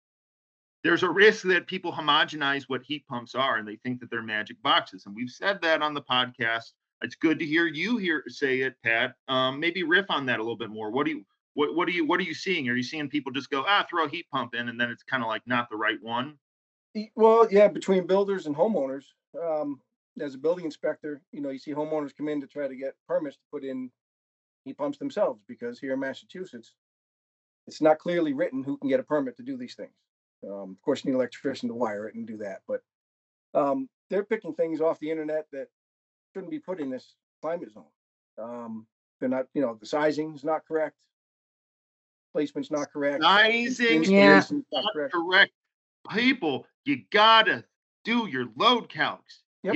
there's a risk that people homogenize what heat pumps are and they think that they're magic boxes. And we've said that on the podcast. It's good to hear you say it, Pat. Maybe riff on that a little bit more. What are you seeing? Are you seeing people just go, throw a heat pump in, and then it's kind of like not the right one? Well, yeah, between builders and homeowners, as a building inspector, you see homeowners come in to try to get permits to put in heat pumps themselves, because here in Massachusetts, it's not clearly written who can get a permit to do these things. Of course, you need an electrician to wire it and do that, but they're picking things off the internet that shouldn't be put in this climate zone. They're not, the sizing's not correct, placement's not correct, Sizing installation's not correct. People, you gotta do your load calcs. Yep.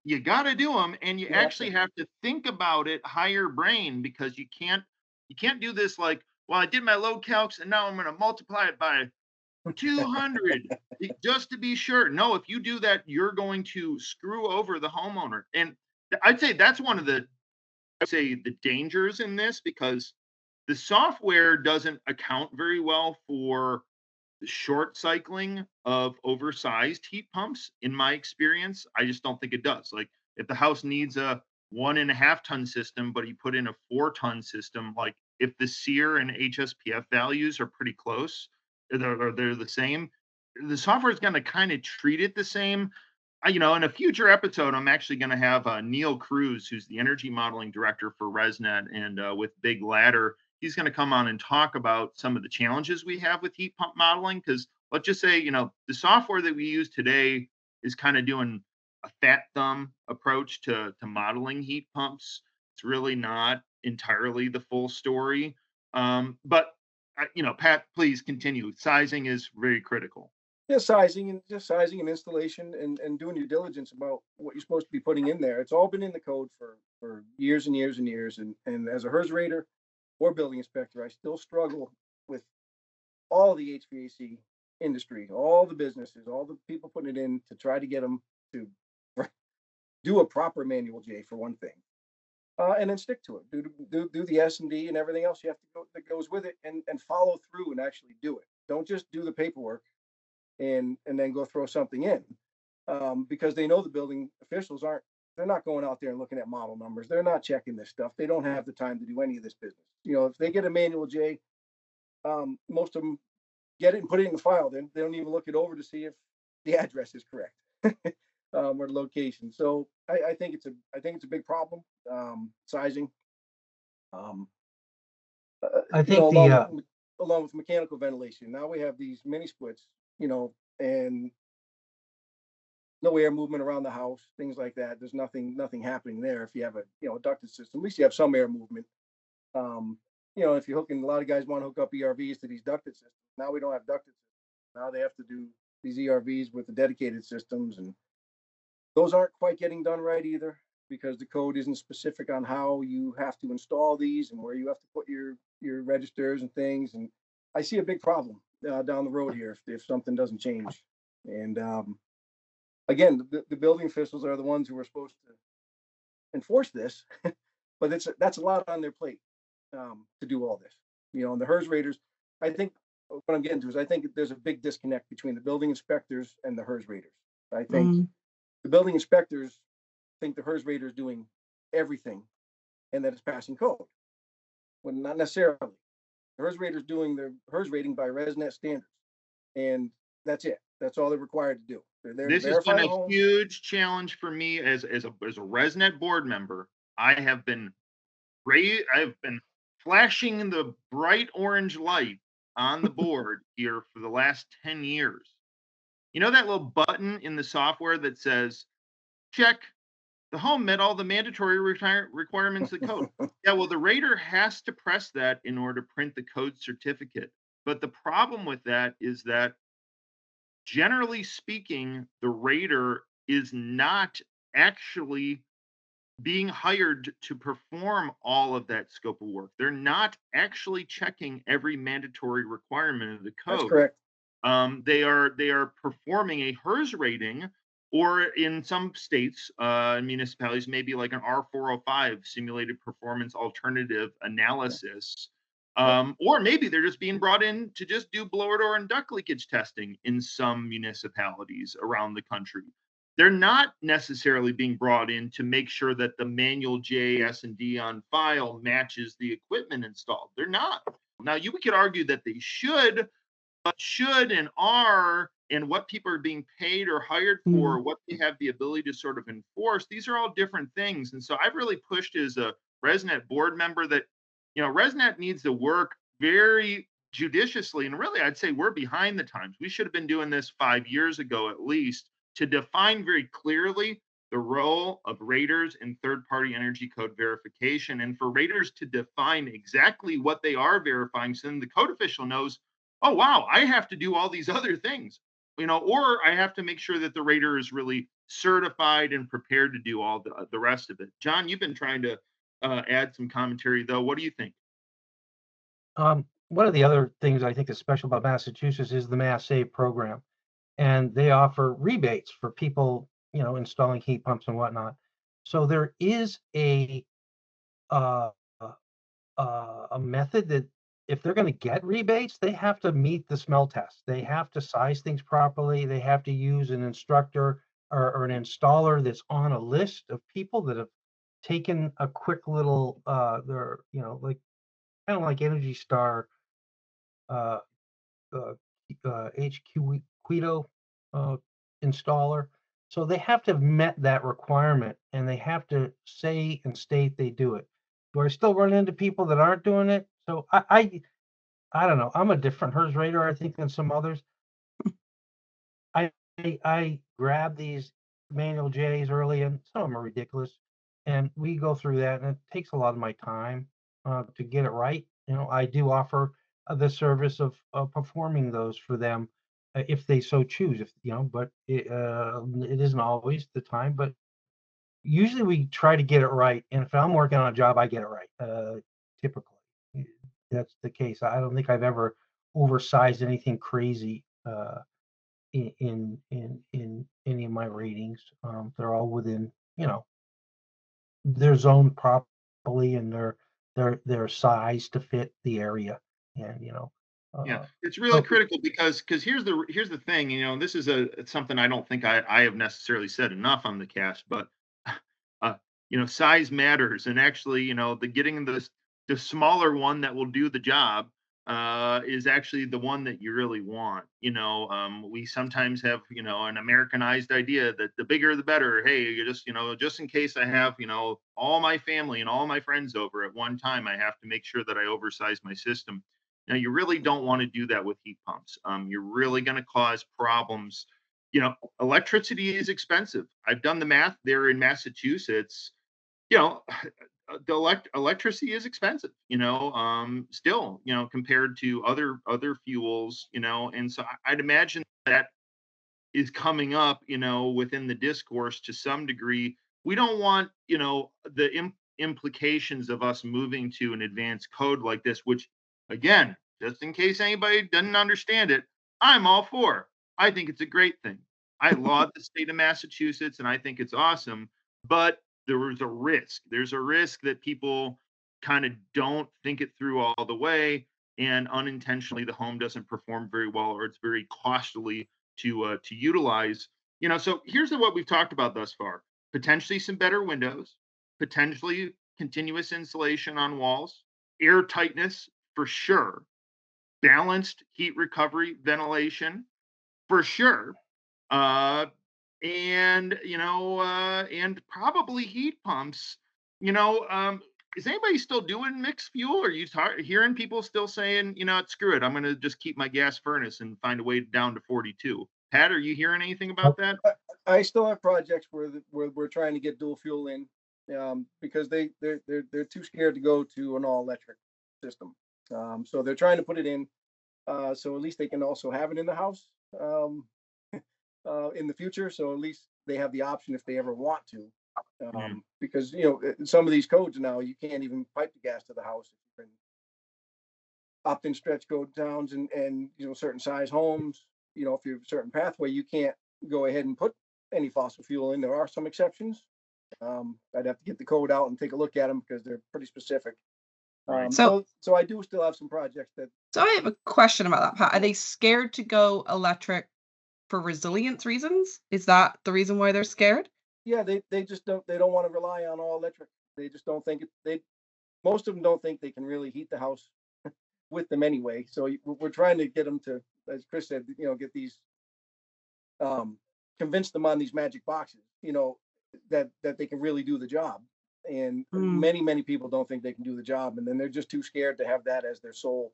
You gotta do them, and you actually have to think about it higher brain, because you can't do this like, well, I did my load calcs and now I'm going to multiply it by 200 just to be sure. No, if you do that, you're going to screw over the homeowner. And I'd say that's one of the dangers in this, because the software doesn't account very well for the short cycling of oversized heat pumps. In my experience, I just don't think it does. Like, if the house needs a 1.5 ton system, but you put in a 4-ton system, like if the SEER and HSPF values are pretty close, or they're the same, the software is going to kind of treat it the same. In a future episode, I'm actually going to have Neil Cruz, who's the energy modeling director for ResNet, and with Big Ladder, he's going to come on and talk about some of the challenges we have with heat pump modeling. Because let's just say, the software that we use today is kind of doing a fat thumb approach to modeling heat pumps. It's really not entirely the full story. But Pat, please continue. Sizing is very critical. Yeah, sizing and installation, and doing your diligence about what you're supposed to be putting in there. It's all been in the code for years and years and years. And as a HERS rater or building inspector, I still struggle with all the HVAC industry, all the businesses, all the people putting it in to try to get them to do a proper manual J, for one thing, and then stick to it. Do the S&D and everything else you have to go that goes with it, and follow through and actually do it. Don't just do the paperwork and then go throw something in, because they know the building officials they're not going out there and looking at model numbers. They're not checking this stuff. They don't have the time to do any of this business. If they get a manual J, most of them get it and put it in the file. Then they don't even look it over to see if the address is correct, or the location. So I think it's a big problem. Sizing. I think along with mechanical ventilation. Now we have these mini splits, and no air movement around the house, things like that. There's nothing happening there. If you have a ducted system, at least you have some air movement. If you're hooking, a lot of guys want to hook up ERVs to these ducted systems. Now we don't have ducted systems. Now they have to do these ERVs with the dedicated systems, and those aren't quite getting done right either, because the code isn't specific on how you have to install these and where you have to put your registers and things. And I see a big problem down the road here if something doesn't change. And again, the building officials are the ones who are supposed to enforce this, but that's a lot on their plate to do all this. And the HERS raters, I think what I'm getting to is I think there's a big disconnect between the building inspectors and the HERS raters. I think the building inspectors think the HERS rater is doing everything and that it's passing code, when not necessarily. The HERS rater is doing the HERS rating by ResNet standards, and that's it. That's all they're required to do. This has been a huge challenge for me as a ResNet board member. I've been flashing the bright orange light on the board here for the last 10 years. That little button in the software that says, check the home met all the mandatory requirements of the code. Yeah, well, the rater has to press that in order to print the code certificate. But the problem with that is that, generally speaking, the rater is not actually being hired to perform all of that scope of work. They're not actually checking every mandatory requirement of the code. That's correct. They are performing a HERS rating, or in some states and municipalities, maybe like an R405 simulated performance alternative analysis, Or maybe they're just being brought in to just do blower door and duct leakage testing in some municipalities around the country. They're not necessarily being brought in to make sure that the manual JS&D on file matches the equipment installed. They're not. Now, you could argue that they should, but should and are, and what people are being paid or hired for, what they have the ability to sort of enforce, these are all different things. And so I've really pushed as a ResNet board member that, ResNet needs to work very judiciously. And really, I'd say we're behind the times. We should have been doing this 5 years ago, at least, to define very clearly the role of raters in third-party energy code verification, and for raters to define exactly what they are verifying, so then the code official knows, oh, wow, I have to do all these other things, or I have to make sure that the rater is really certified and prepared to do all the rest of it. John, you've been trying to add some commentary, though. What do you think? One of the other things I think is special about Massachusetts is the Mass Save program, and they offer rebates for people, installing heat pumps and whatnot. So there is a method that if they're going to get rebates, they have to meet the smell test. They have to size things properly. They have to use an instructor or an installer that's on a list of people that have taken a quick little, they're, like kind of like Energy Star, uh, HQ Quito installer. So they have to have met that requirement, and they have to say and state they do it. Do I still run into people that aren't doing it? So I don't know. I'm a different HERS rater, I think, than some others. I grab these manual J's early, and some of them are ridiculous, and we go through that, and it takes a lot of my time to get it right. I do offer the service of performing those for them if they so choose. But it isn't always the time. But usually we try to get it right, and if I'm working on a job, I get it right. Typically, that's the case. I don't think I've ever oversized anything crazy in any of my ratings. They're all within, they're zoned properly, and they're sized to fit the area. And Yeah, it's really critical because here's the thing, this is it's something I don't think I have necessarily said enough on the cast, but size matters, and actually, the getting the smaller one that will do the job is actually the one that you really want. We sometimes have an Americanized idea that the bigger the better. Hey, you just in case I have all my family and all my friends over at one time, I have to make sure that I oversize my system. Now, you really don't want to do that with heat pumps. You're really going to cause problems. Electricity is expensive. I've done the math there in Massachusetts. The electricity is expensive, still, compared to other fuels, and so I'd imagine that is coming up, within the discourse to some degree. We don't want, the implications of us moving to an advanced code like this, which, again, just in case anybody doesn't understand it, I'm all for. I think it's a great thing. I laud the state of Massachusetts, and I think it's awesome. But there's a risk. There's a risk that people kind of don't think it through all the way, and unintentionally the home doesn't perform very well, or it's very costly to utilize. So here's what we've talked about thus far: potentially some better windows, potentially continuous insulation on walls, air tightness for sure, balanced heat recovery ventilation for sure, and probably heat pumps. Is anybody still doing mixed fuel? Or are you hearing people still saying, screw it, I'm going to just keep my gas furnace and find a way down to 42? Pat, are you hearing anything about that? I still have projects where we're trying to get dual fuel in, because they're too scared to go to an all electric system. So they're trying to put it in, so at least they can also have it in the house in the future. So at least they have the option if they ever want to. Because some of these codes now, you can't even pipe the gas to the house. Opt-in stretch code towns and certain size homes, if you have a certain pathway, you can't go ahead and put any fossil fuel in. There are some exceptions. I'd have to get the code out and take a look at them because they're pretty specific. Right. So I do still have some projects that. So I have a question about that, Pat. Are they scared to go electric for resilience reasons? Is that the reason why they're scared? Yeah, they just don't want to rely on all electric. They just don't think most of them don't think they can really heat the house with them anyway. So we're trying to get them to, as Chris said, get these, convince them on these magic boxes, that they can really do the job. And Mm, many people don't think they can do the job, and then they're just too scared to have that as their sole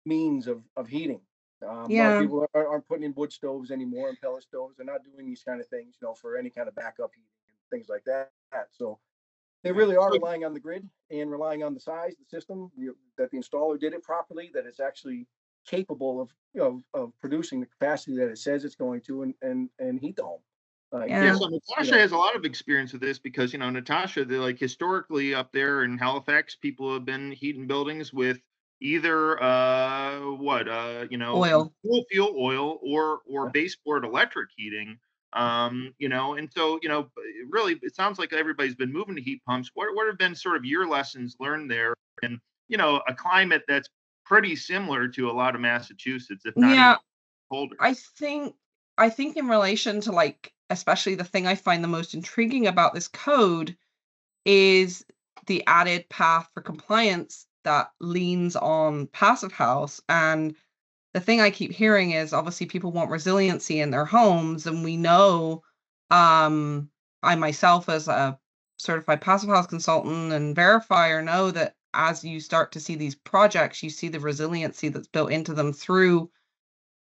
means of heating. A lot of yeah. people aren't putting in wood stoves anymore and pellet stoves. They're not doing these kind of things, for any kind of backup heating and things like that. So they Yeah. really are So relying on the grid and relying on the size, the system, that the installer did it properly, that it's actually capable of producing the capacity that it says it's going to, and heat the home. yeah, Yeah. so Natasha has a lot of experience with this because Natasha, like historically up there in Halifax, people have been heating buildings with either Oil. dual fuel oil or baseboard electric heating. And so really it sounds like everybody's been moving to heat pumps. What have been sort of your lessons learned there in a climate that's pretty similar to a lot of Massachusetts, if not even Yeah. colder? I think in relation to, like, especially the thing I find the most intriguing about this code is the added path for compliance that leans on passive house. And the thing I keep hearing is obviously people want resiliency in their homes, and we know, I myself as a certified passive house consultant and verifier know that as you start to see these projects, you see the resiliency that's built into them through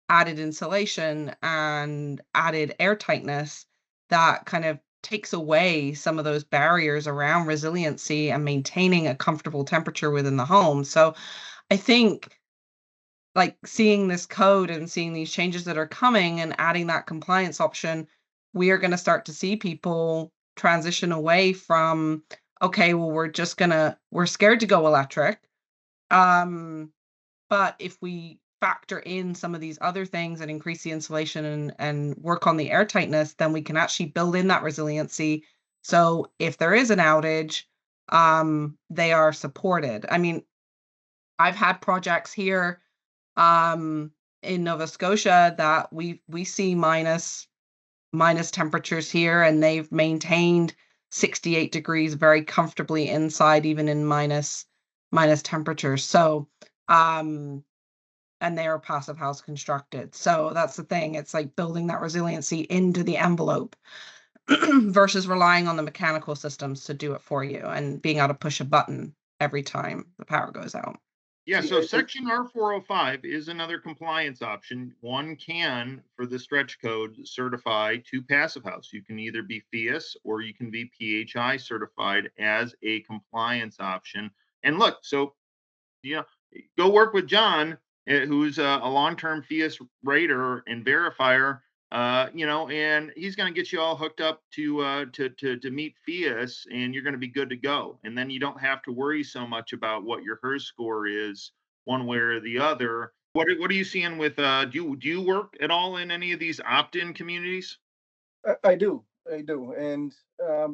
added insulation and added airtightness that kind of takes away some of those barriers around resiliency and maintaining a comfortable temperature within the home. So I think, like, seeing this code and seeing these changes that are coming and adding that compliance option, we are going to start to see people transition away from, okay, well, we're scared to go electric. Um, but if we factor in some of these other things and increase the insulation and work on the airtightness, then we can actually build in that resiliency. So if there is an outage, they are supported. I mean, I've had projects here um, in Nova Scotia that we see minus temperatures here, and they've maintained 68 degrees very comfortably inside, even in minus temperatures. So um and they are passive house constructed. So that's the thing. It's like building that resiliency into the envelope versus relying on the mechanical systems to do it for you and being able to push a button every time the power goes out. Yeah, See, so section R405 is another compliance option. One can, for the stretch code, certify to passive house. You can either be FIAS or you can be PHI certified as a compliance option. And look, so you know, go work with John, who's a long-term FIAS rater and verifier. And he's going to get you all hooked up to meet FIAS, and you're going to be good to go. And then you don't have to worry so much about what your HERS score is, one way or the other. What are you seeing with? Do you work at all in any of these opt-in communities? I do, and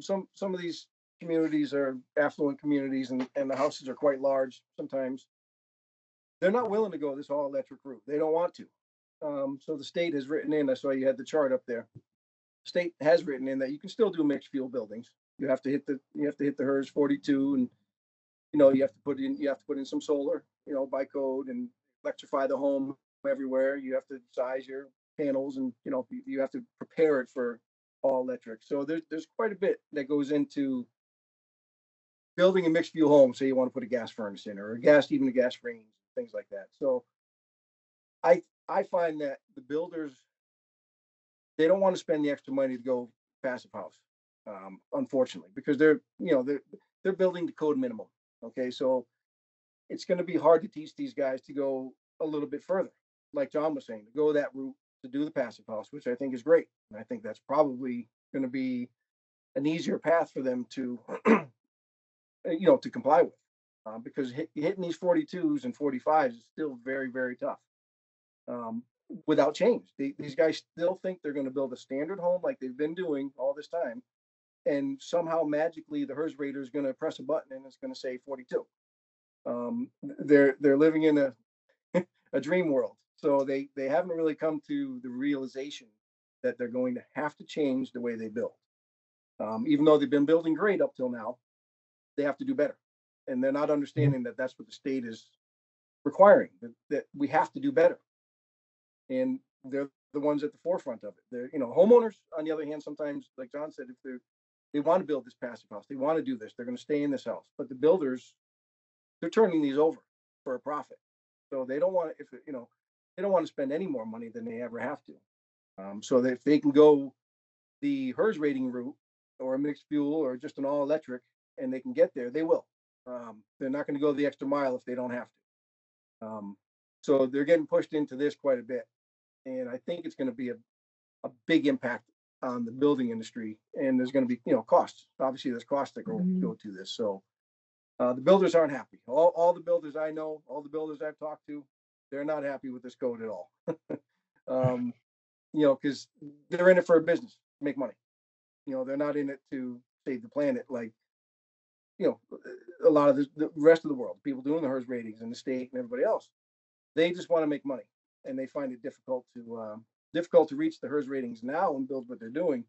some of these communities are affluent communities, and the houses are quite large. Sometimes they're not willing to go this all electric route. They don't want to. So the state has written in. I saw you had the chart up there. State has written in that you can still do mixed fuel buildings. You have to hit the HERS 42, and you have to put in some solar, by code, and electrify the home everywhere. You have to size your panels, and you have to prepare it for all electric. So there's quite a bit that goes into building a mixed fuel home. Say you want to put a gas furnace in, or even a gas range, things like that. So I find that the builders, they don't want to spend the extra money to go passive house, unfortunately, because they're building the code minimum. Okay, so it's going to be hard to teach these guys to go a little bit further, like John was saying, to go that route to do the passive house, which I think is great, and I think that's probably going to be an easier path for them to to comply with, because hitting these 42s and 45s is still very, very tough, um, without change. These guys still think they're going to build a standard home like they've been doing all this time, and somehow magically the HERS rater is going to press a button and it's going to say 42. They're living in a dream world. So they haven't really come to the realization that they're going to have to change the way they build. Even though they've been building great up till now, they have to do better. And they're not understanding that that's what the state is requiring, that we have to do better. And they're the ones at the forefront of it. They're, homeowners, on the other hand, sometimes, like John said, if they want to build this passive house, they want to do this, they're going to stay in this house. But the builders, they're turning these over for a profit. So they don't want to, they don't want to spend any more money than they ever have to. So that if they can go the HERS rating route or a mixed fuel or just an all electric and they can get there, they will. They're not going to go the extra mile if they don't have to. So they're getting pushed into this quite a bit. And I think it's going to be a big impact on the building industry. And there's going to be, costs. Obviously, there's costs that go to this. So the builders aren't happy. All the builders I know, all the builders I've talked to, they're not happy with this code at all. Because they're in it for a business, make money. They're not in it to save the planet like, a lot of the rest of the world, people doing the HERS ratings and the state and everybody else. They just want to make money, and they find it difficult to reach the HERS ratings now and build what they're doing.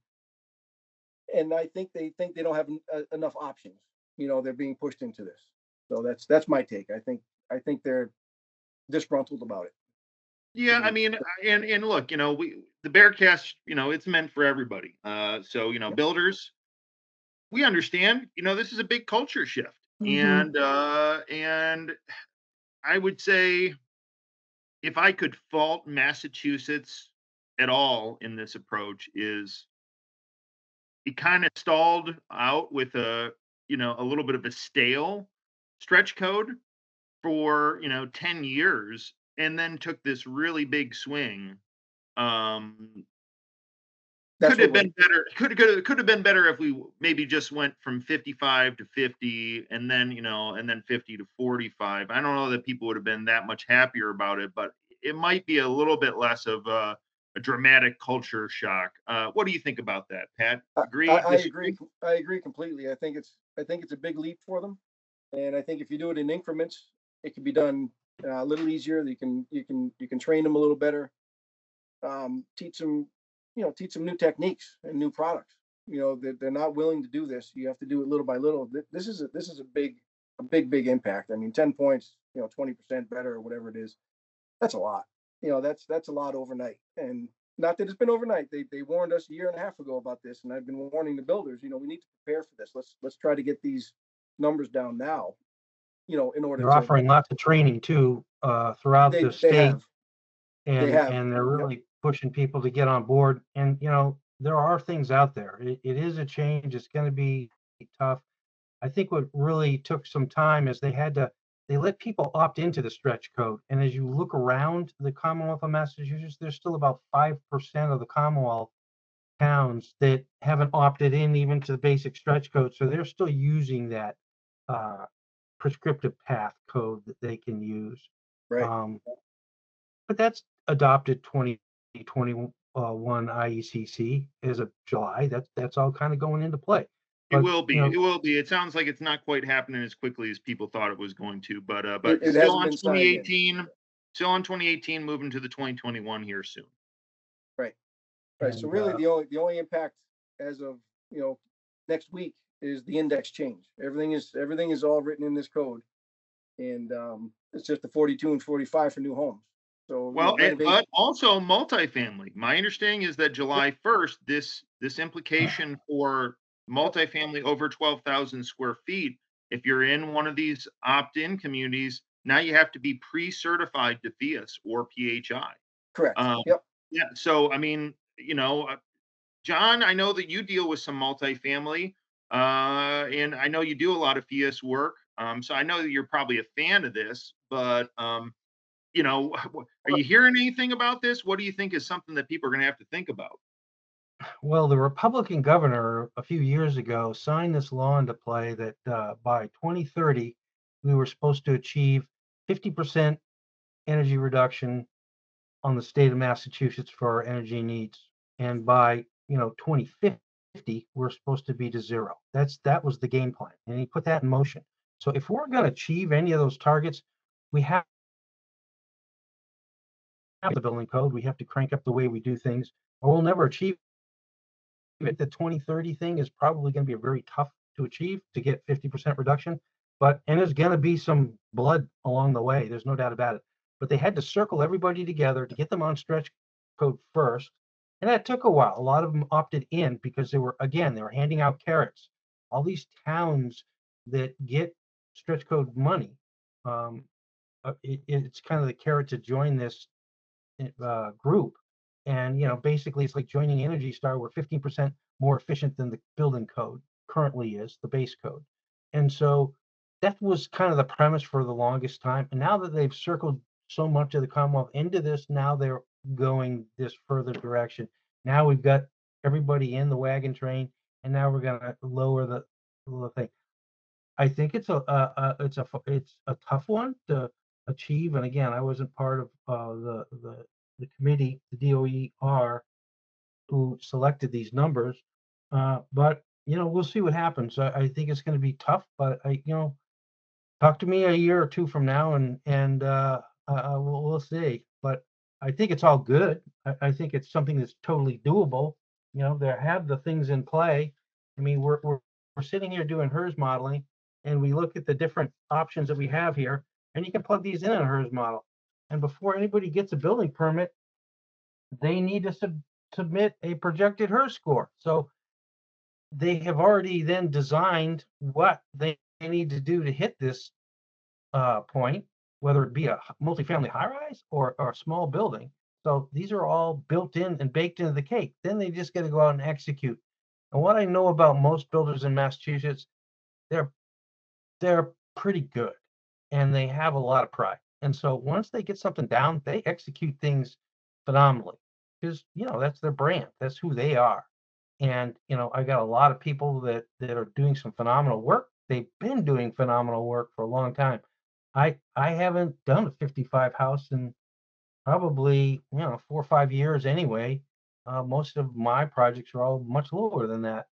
And I think they don't have enough options. They're being pushed into this. So that's my take. I think they're disgruntled about it. Yeah, I mean, and look, the BERcast, it's meant for everybody. So builders, we understand, this is a big culture shift, and I would say, if I could fault Massachusetts at all in this approach, is it kind of stalled out with a little bit of a stale stretch code for 10 years, and then took this really big swing. Could have been better. Could have been better if we maybe just went from 55 to 50, and then 50 to 45. I don't know that people would have been that much happier about it, but it might be a little bit less of a dramatic culture shock. What do you think about that, Pat? Agree? I agree. I agree completely. I think it's a big leap for them, and I think if you do it in increments, it can be done a little easier. You can train them a little better, teach them new techniques and new products. They're not willing to do this. You have to do it little by little. This is a big impact. I mean, 10 points, 20% better or whatever it is. That's a lot. That's a lot overnight. And not that it's been overnight. They warned us a year and a half ago about this, and I've been warning the builders. We need to prepare for this. Let's try to get these numbers down now. In order. They're offering lots of training too throughout the state, and they're really pushing people to get on board. And there are things out there. It is a change. It's going to be tough. I think what really took some time is they let people opt into the stretch code. And as you look around the Commonwealth of Massachusetts, there's still about 5% of the Commonwealth towns that haven't opted in even to the basic stretch code. So they're still using that prescriptive path code that they can use. Right. But that's adopted 2021 IECC as of July. That's all kind of going into play. It will be. It will be. It sounds like it's not quite happening as quickly as people thought it was going to, but still on 2018, still on 2018, moving to the 2021 here soon. Right. Right. So really, the only impact as of next week is the index change. Everything is all written in this code, and it's just the 42 and 45 for new homes. So but also multifamily. My understanding is that July 1st, this implication for multifamily over 12,000 square feet, if you're in one of these opt-in communities, now you have to be pre-certified to FIAS or PHI. Correct. Yep. Yeah. So I mean, John, I know that you deal with some multifamily, and I know you do a lot of FIAS work. So I know that you're probably a fan of this, but are you hearing anything about this? What do you think is something that people are going to have to think about? Well, the Republican governor a few years ago signed this law into play that by 2030, we were supposed to achieve 50% energy reduction on the state of Massachusetts for our energy needs. And by 2050, we're supposed to be to zero. That was the game plan. And he put that in motion. So if we're going to achieve any of those targets, we have the building code. We have to crank up the way we do things, or we'll never achieve it. The 2030 thing is probably going to be very tough to achieve, to get 50% reduction. And there's going to be some blood along the way. There's no doubt about it. But they had to circle everybody together to get them on stretch code first. And that took a while. A lot of them opted in because they were handing out carrots. All these towns that get stretch code money, it's kind of the carrot to join this group. And basically it's like joining Energy Star. We're 15% more efficient than the building code currently is, the base code. And so that was kind of the premise for the longest time. And now that they've circled so much of the Commonwealth into this, now they're going this further direction. Now we've got everybody in the wagon train, and now we're going to lower the thing. I think it's a tough one to achieve. And again, I wasn't part of the committee, the DOER, who selected these numbers. But we'll see what happens. I think it's going to be tough, but talk to me a year or two from now, and we'll see. But I think it's all good. I think it's something that's totally doable. There have the things in play. I mean, we're sitting here doing HERS modeling, and we look at the different options that we have here, and you can plug these in a HERS model. And before anybody gets a building permit, they need to submit a projected HERS score. So they have already then designed what they need to do to hit this point, whether it be a multifamily high-rise or a small building. So these are all built in and baked into the cake. Then they just got to go out and execute. And what I know about most builders in Massachusetts, they're pretty good, and they have a lot of pride. And so once they get something down, they execute things phenomenally, because that's their brand, that's who they are. And I got a lot of people that are doing some phenomenal work. They've been doing phenomenal work for a long time. I haven't done a 55 house in probably 4 or 5 years anyway. Most of my projects are all much lower than that.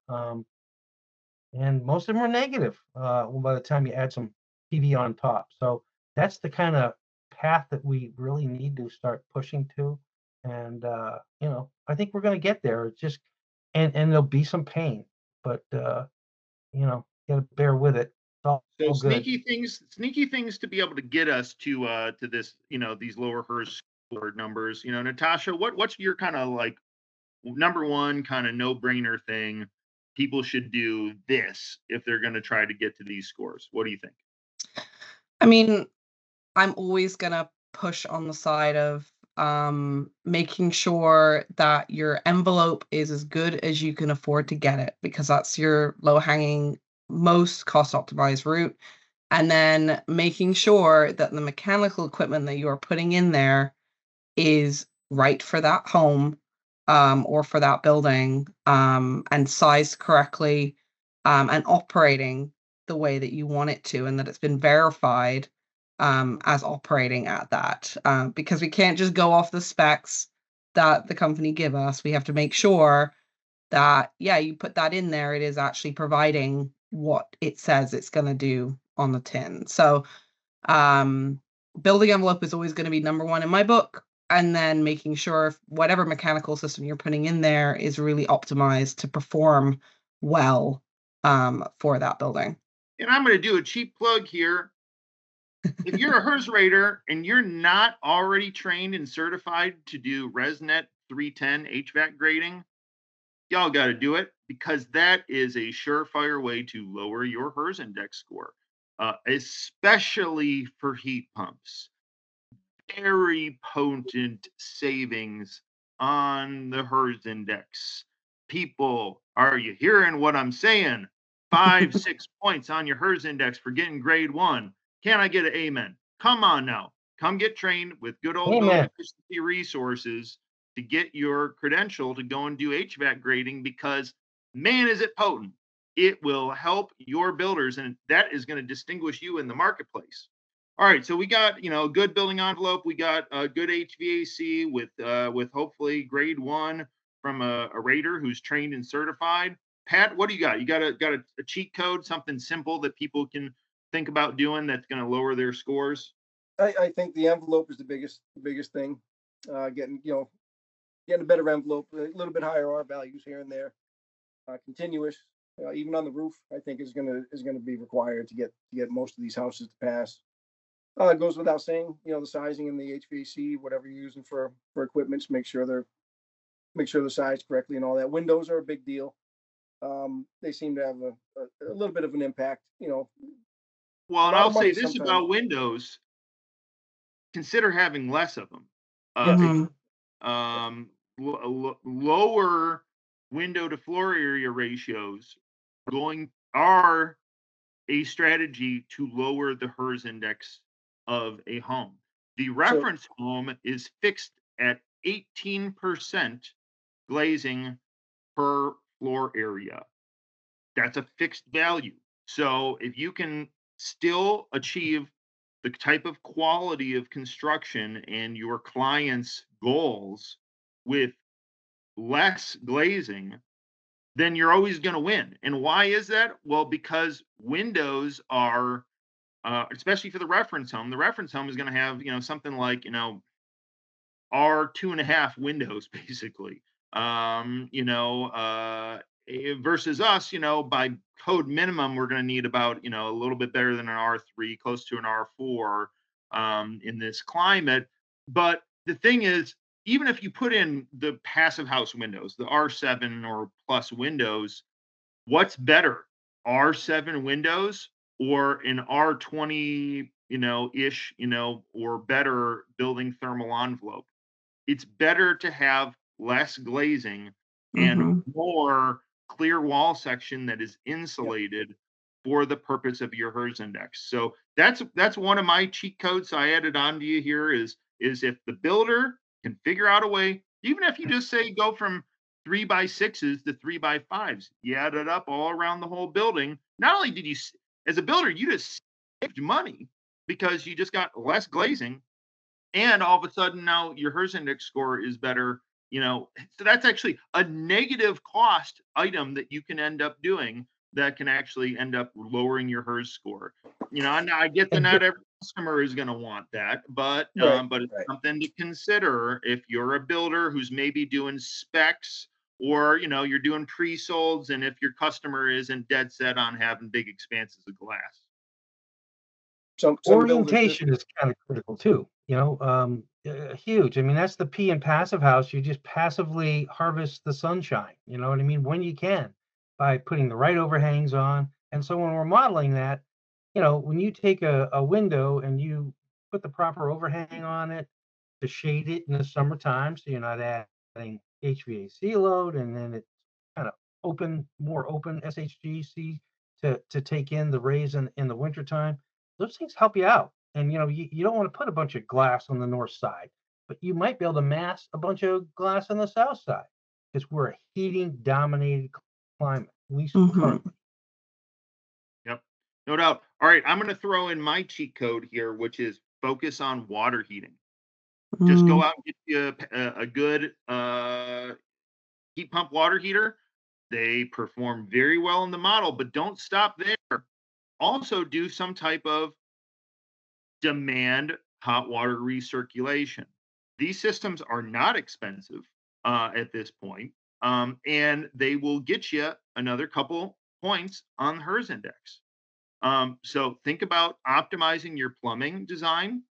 And most of them are negative by the time you add some PV on top. So that's the kind of path that we really need to start pushing to. And I think we're going to get there. It's just, and there'll be some pain, but got to bear with it. It's all So good. sneaky things to be able to get us to this, these lower HERS score numbers. Natasha, what's your kind of like number one kind of no-brainer thing people should do this if they're going to try to get to these scores? What do you think? I mean, I'm always going to push on the side of making sure that your envelope is as good as you can afford to get it, because that's your low-hanging, most cost-optimized route. And then making sure that the mechanical equipment that you are putting in there is right for that home or for that building, and sized correctly, and operating the way that you want it to, and that it's been verified as operating at that. Because we can't just go off the specs that the company give us. We have to make sure that, you put that in there, it is actually providing what it says it's going to do on the tin. So building envelope is always going to be number one in my book. And then making sure whatever mechanical system you're putting in there is really optimized to perform well for that building. And I'm going to do a cheap plug here. If you're a HERS rater and you're not already trained and certified to do ResNet 310 HVAC grading, y'all got to do it, because that is a surefire way to lower your HERS index score, especially for heat pumps. Very potent savings on the HERS index. People, are you hearing what I'm saying? 5-6 points on your HERS index for getting grade 1. Can I get an amen? Come on now. Come get trained with good old building efficiency resources to get your credential to go and do HVAC grading, because man, is it potent. It will help your builders, and that is going to distinguish you in the marketplace. All right, so we got a good building envelope. We got a good HVAC with hopefully grade 1 from a rater who's trained and certified. Pat, what do you got? You got a cheat code, something simple that people can think about doing that's going to lower their scores? I think the envelope is the biggest thing. Getting getting a better envelope, a little bit higher R values here and there, continuous, even on the roof. I think is gonna be required to get most of these houses to pass. It goes without saying, the sizing and the HVAC, whatever you're using for equipment, make sure they're sized correctly and all that. Windows are a big deal. They seem to have a little bit of an impact. A Well, and lot I'll of say money this sometimes. about windows: consider having less of them. Yeah. Mhm. Lower window to floor area ratios are a strategy to lower the HERS index of a home. The So reference home is fixed at 18% glazing per floor area. That's a fixed value. So if you can still achieve the type of quality of construction and your client's goals with less glazing, then you're always going to win. And why is that? Well, because windows are, especially for the reference home is going to have, something like, are 2.5 windows basically. Versus us, by code minimum, we're going to need about, a little bit better than an R3, close to an R4 in this climate. But the thing is, even if you put in the passive house windows, the R7 or plus windows, what's better, R7 windows or an R20, ish, or better building thermal envelope? It's better to have less glazing and Mhm. more clear wall section that is Yep. insulated for the purpose of your HERS index. So that's one of my cheat codes I added on to you here is if the builder can figure out a way, even if you just say go from 3x6s to 3x5s, you add it up all around the whole building. Not only did you, as a builder, you just saved money because you just got less glazing, and all of a sudden now your HERS index score is better. So that's actually a negative cost item that you can end up doing that can actually end up lowering your HERS score. And I get that And not every customer is going to want that, but Right. it's Right. something to consider if you're a builder who's maybe doing specs, or you're doing pre-solds, and if your customer isn't dead set on having big expanses of glass. Some builders just orientation is kind of critical too, huge. I mean, that's the P in passive house. You just passively harvest the sunshine, you know what I mean, when you can, by putting the right overhangs on. And so when we're modeling that, when you take a window and you put the proper overhang on it to shade it in the summertime, so you're not adding HVAC load, and then it's kind of more open SHGC to take in the rays in the wintertime. Those things help you out. And you don't want to put a bunch of glass on the north side, but you might be able to mass a bunch of glass on the south side because we're a heating dominated climate, at least Mhm. currently. Yep, no doubt. All right, I'm going to throw in my cheat code here, which is focus on water heating. Just go Mm. out and get you a good heat pump water heater. They perform very well in the model, but don't stop there. Also, do some type of demand hot water recirculation. These systems are not expensive at this point, and they will get you another couple points on the HERS index. So think about optimizing your plumbing design,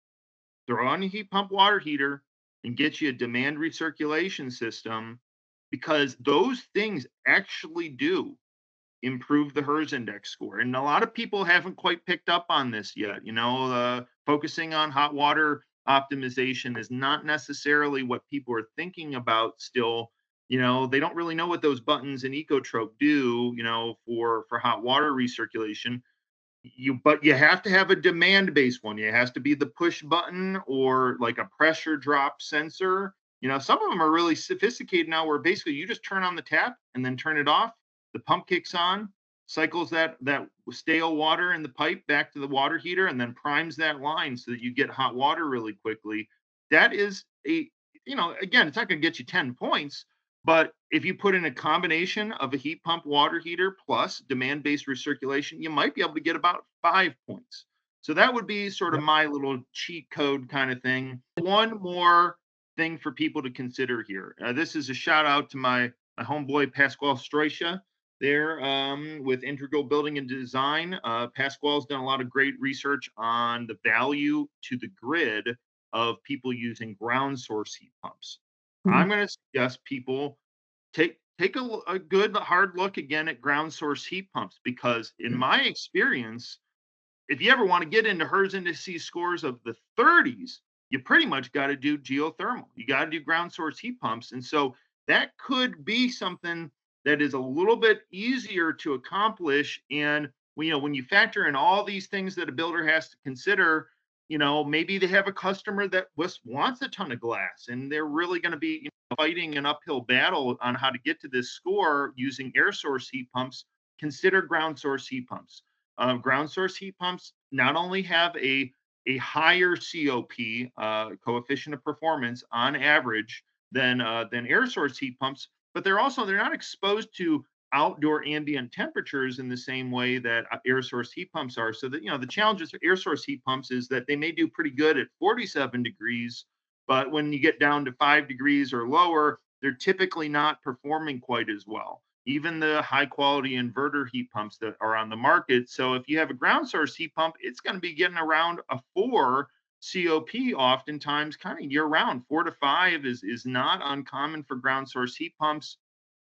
throw on a heat pump water heater, and get you a demand recirculation system, because those things actually do improve the HERS index score. And a lot of people haven't quite picked up on this yet. Focusing on hot water optimization is not necessarily what people are thinking about still. They don't really know what those buttons in Ecotrope do, for hot water recirculation. But you have to have a demand based one. It has to be the push button or like a pressure drop sensor. Some of them are really sophisticated now, where basically you just turn on the tap and then turn it off. The pump kicks on, cycles that stale water in the pipe back to the water heater, and then primes that line so that you get hot water really quickly. That is again, it's not going to get you 10 points, But if you put in a combination of a heat pump water heater plus demand-based recirculation, you might be able to get about 5 points. So that would be sort of Yep. my little cheat code kind of thing. One more thing for people to consider here. This is a shout out to my homeboy Pasquale Stroisha there with Integral Building and Design. Pasquale's done a lot of great research on the value to the grid of people using ground source heat pumps. I'm going to suggest people take a good hard look again at ground source heat pumps, because in my experience, if you ever want to get into HERS indices scores of the 30s, you pretty much got to do geothermal. You got to do ground source heat pumps. And so that could be something that is a little bit easier to accomplish. And when you factor in all these things that a builder has to consider, maybe they have a customer that wants a ton of glass, and they're really going to be fighting an uphill battle on how to get to this score using air source heat pumps. Consider ground source heat pumps. Ground source heat pumps not only have a higher COP, coefficient of performance on average than air source heat pumps, but they're not exposed to outdoor ambient temperatures in the same way that air source heat pumps are. So that the challenges for air source heat pumps is that they may do pretty good at 47 degrees, but when you get down to 5 degrees or lower, they're typically not performing quite as well. Even the high quality inverter heat pumps that are on the market. So if you have a ground source heat pump, it's going to be getting around a 4 COP oftentimes kind of year round. 4 to 5 is not uncommon for ground source heat pumps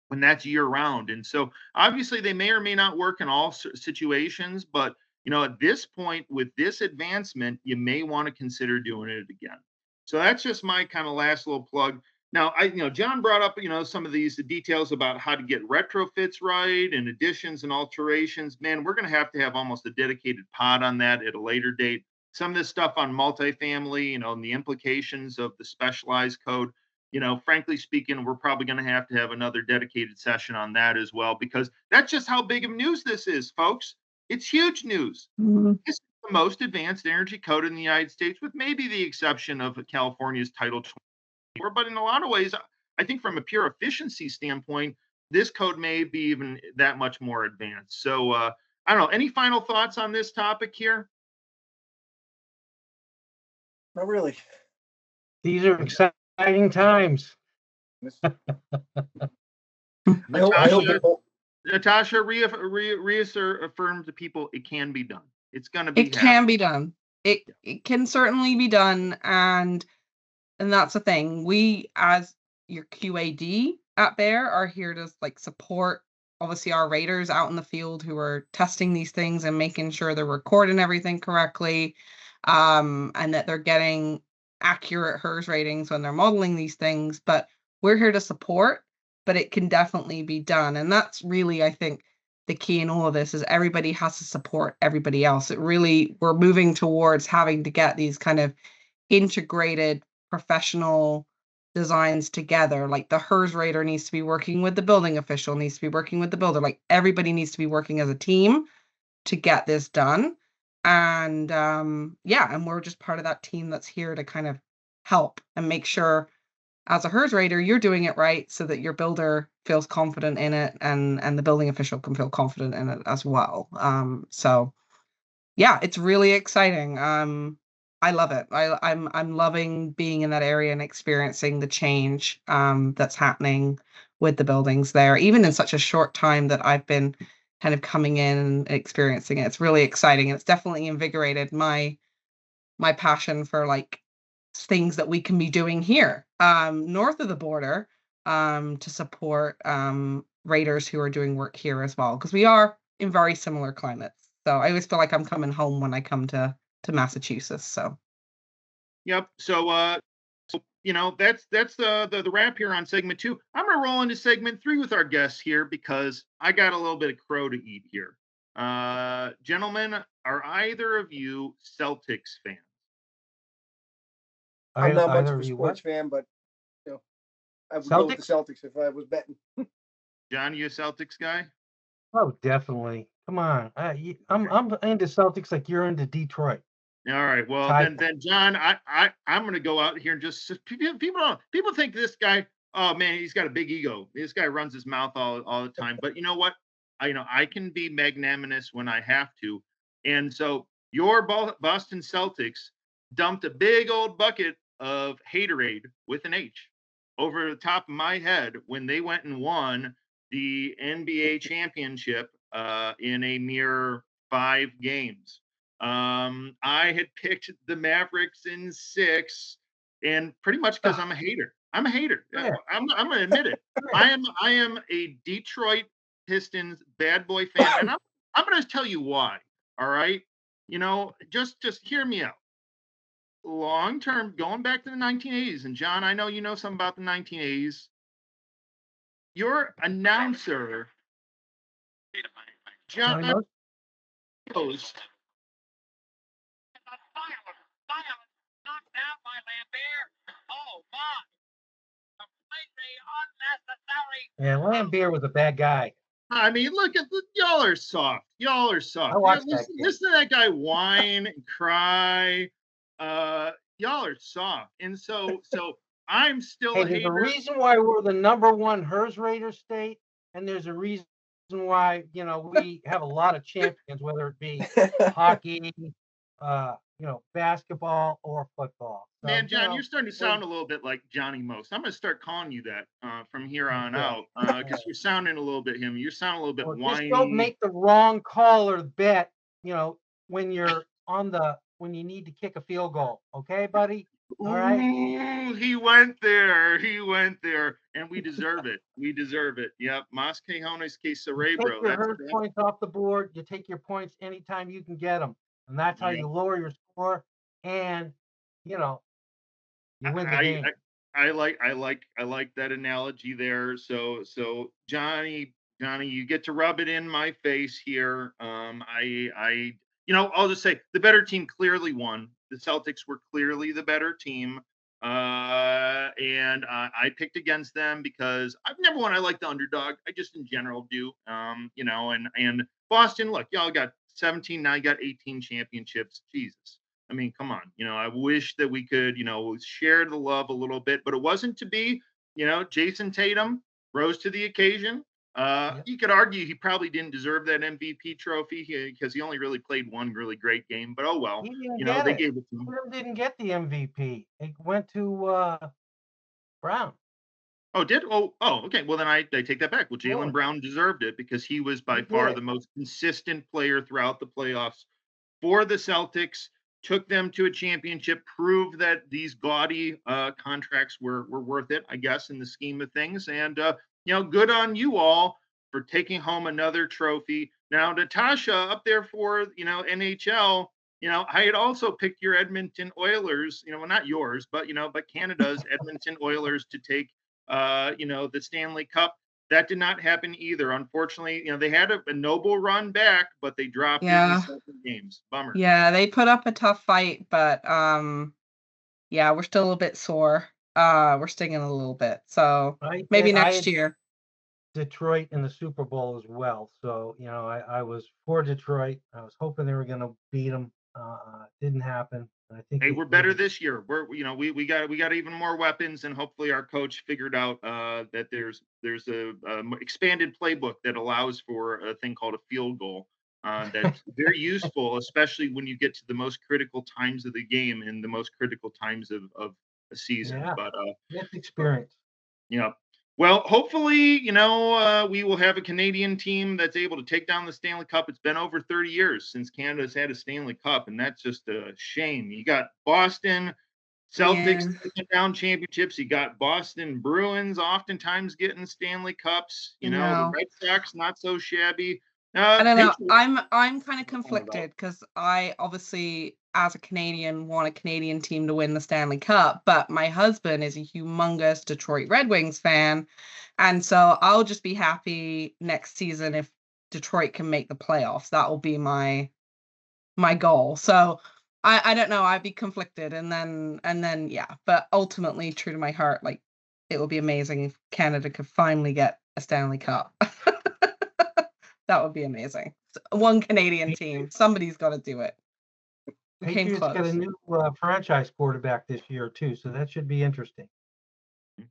when that's year round. And so obviously they may or may not work in all situations, but at this point with this advancement, you may want to consider doing it again. So that's just my kind of last little plug. Now, John brought up, some of these details about how to get retrofits right and additions and alterations. Man, we're going to have almost a dedicated pod on that at a later date. Some of this stuff on multifamily, and the implications of the specialized code, frankly speaking, we're probably going to have another dedicated session on that as well, because that's just how big of news this is, folks. It's huge news. Mhm. This is the most advanced energy code in the United States, with maybe the exception of California's Title 24. But in a lot of ways, I think from a pure efficiency standpoint, this code may be even that much more advanced. So I don't know. Any final thoughts on this topic here? Not really. These are exciting times. I hope Natasha reaffirmed to people it can be done. It's going to be. It can be done. It can certainly be done, and that's the thing. We, as your QAD at BER, are here to support obviously our raters out in the field who are testing these things and making sure they're recording everything correctly, and that they're getting accurate HERS ratings when they're modeling these things. But we're here to support, but it can definitely be done. And that's really, I think, the key in all of this is everybody has to support everybody else. We're moving towards having to get these kind of integrated professional designs together. Like the HERS rater needs to be working with the building official, needs to be working with the builder. Like everybody needs to be working as a team to get this done. And and we're just part of that team that's here to kind of help and make sure as a HERS rater, you're doing it right so that your builder feels confident in it and the building official can feel confident in it as well. So yeah, it's really exciting. I love it. I'm loving being in that area and experiencing the change that's happening with the buildings there, even in such a short time that I've been kind of coming in and experiencing it. It's really exciting. And it's definitely invigorated my passion for things that we can be doing here north of the border to support raters who are doing work here as well, because we are in very similar climates. So I always feel like I'm coming home when I come to Massachusetts. So yep. So that's the wrap here on segment 2. I'm gonna roll into segment 3 with our guests here because I got a little bit of crow to eat here. Gentlemen, are either of you Celtics fans? I'm not much of a sports fan, but I would go with the Celtics if I was betting. John, you a Celtics guy? Oh, definitely. Come on. I'm into Celtics like you're into Detroit. All right. Well, then John, I'm going to go out here and just people think this guy Oh man, he's got a big ego. This guy runs his mouth all the time. But you know what? I can be magnanimous when I have to. And so your Boston Celtics dumped a big old bucket of haterade with an H over the top of my head when they went and won the NBA championship in a mere 5 games. I had picked the Mavericks in 6, and pretty much because I'm a hater. I'm a hater. Yeah. I'm going to admit it. I am a Detroit Pistons bad boy fan, and I'm going to tell you why. All right, just hear me out. Long term, going back to the 1980s, and John, I know you know something about the 1980s. Your announcer, John Johnny Most? Post, knocked down by Lambert. Oh my! Completely unnecessary. Yeah, Lambert was a bad guy. I mean, look at y'all are soft. Y'all are soft. I watched that game. Listen to that guy whine and cry. Y'all are soft, and so I'm still Hey, a there's hater. a reason why we're the #1 Hers Raider state, and there's a reason why we have a lot of champions, whether it be hockey, basketball or football. So, Man, John, you're starting to sound a little bit like Johnny Most. I'm going to start calling you that from here on out because you're sounding a little bit him. You're sounding a little bit whiny. Just don't make the wrong call or bet, when you're when you need to kick a field goal. Okay, buddy? All right. Ooh, he went there. And we deserve it. We deserve it. Yep. Mas Quejones que cerebro. Take your hurt points off the board. You take your points anytime you can get them. And that's how you lower your score. And, you win the game. I like that analogy there. So Johnny, you get to rub it in my face here. I'll just say the better team clearly won. The Celtics were clearly the better team. And I picked against them because I've never won. I like the underdog. I just in general do. And Boston, look, y'all got 17, now you got 18 championships. Jesus. I mean, come on. I wish that we could, share the love a little bit, but it wasn't to be. Jason Tatum rose to the occasion. You could argue he probably didn't deserve that MVP trophy because he only really played one really great game. But oh well, they gave it to him. He didn't get the MVP. It went to Brown. Oh, did? Oh, okay. Well, then I take that back. Well, Jaylen Brown deserved it because he was by far the most consistent player throughout the playoffs for the Celtics. Took them to a championship, proved that these gaudy contracts were worth it, I guess, in the scheme of things. And, good on you all for taking home another trophy. Now, Natasha, up there for, NHL, I had also picked your Edmonton Oilers, well, not yours, but Canada's Edmonton Oilers to take, the Stanley Cup. That did not happen either. Unfortunately, they had a noble run back, but they dropped it in 7 games. Bummer. Yeah, they put up a tough fight, but we're still a little bit sore. We're stinging a little bit. So maybe next year. Detroit in the Super Bowl as well. So, I was for Detroit. I was hoping they were going to beat them. Didn't happen. I think we're better this year. We got even more weapons, and hopefully our coach figured out that there's a expanded playbook that allows for a thing called a field goal that's very useful, especially when you get to the most critical times of the game and the most critical times of a season. Yeah, but that's experience. Yeah. Well, hopefully, we will have a Canadian team that's able to take down the Stanley Cup. It's been over 30 years since Canada's had a Stanley Cup, and that's just a shame. You got Boston Celtics taking down championships. You got Boston Bruins oftentimes getting Stanley Cups. The Red Sox not so shabby. I don't know. I'm kind of conflicted because I obviously, as a Canadian, want a Canadian team to win the Stanley Cup, but my husband is a humongous Detroit Red Wings fan, and so I'll just be happy next season if Detroit can make the playoffs. That will be my goal. So I don't know. I'd be conflicted, and then but ultimately, true to my heart, like it would be amazing if Canada could finally get a Stanley Cup. That would be amazing. One Canadian team. Somebody's got to do it. Patriots got a new franchise quarterback this year, too, so that should be interesting.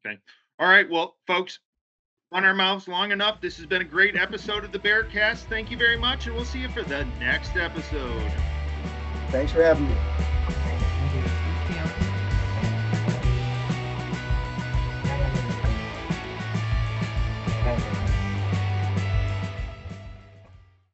Okay. All right, well, folks, on our mouths long enough. This has been a great episode of the BERcast. Thank you very much, and we'll see you for the next episode. Thanks for having me.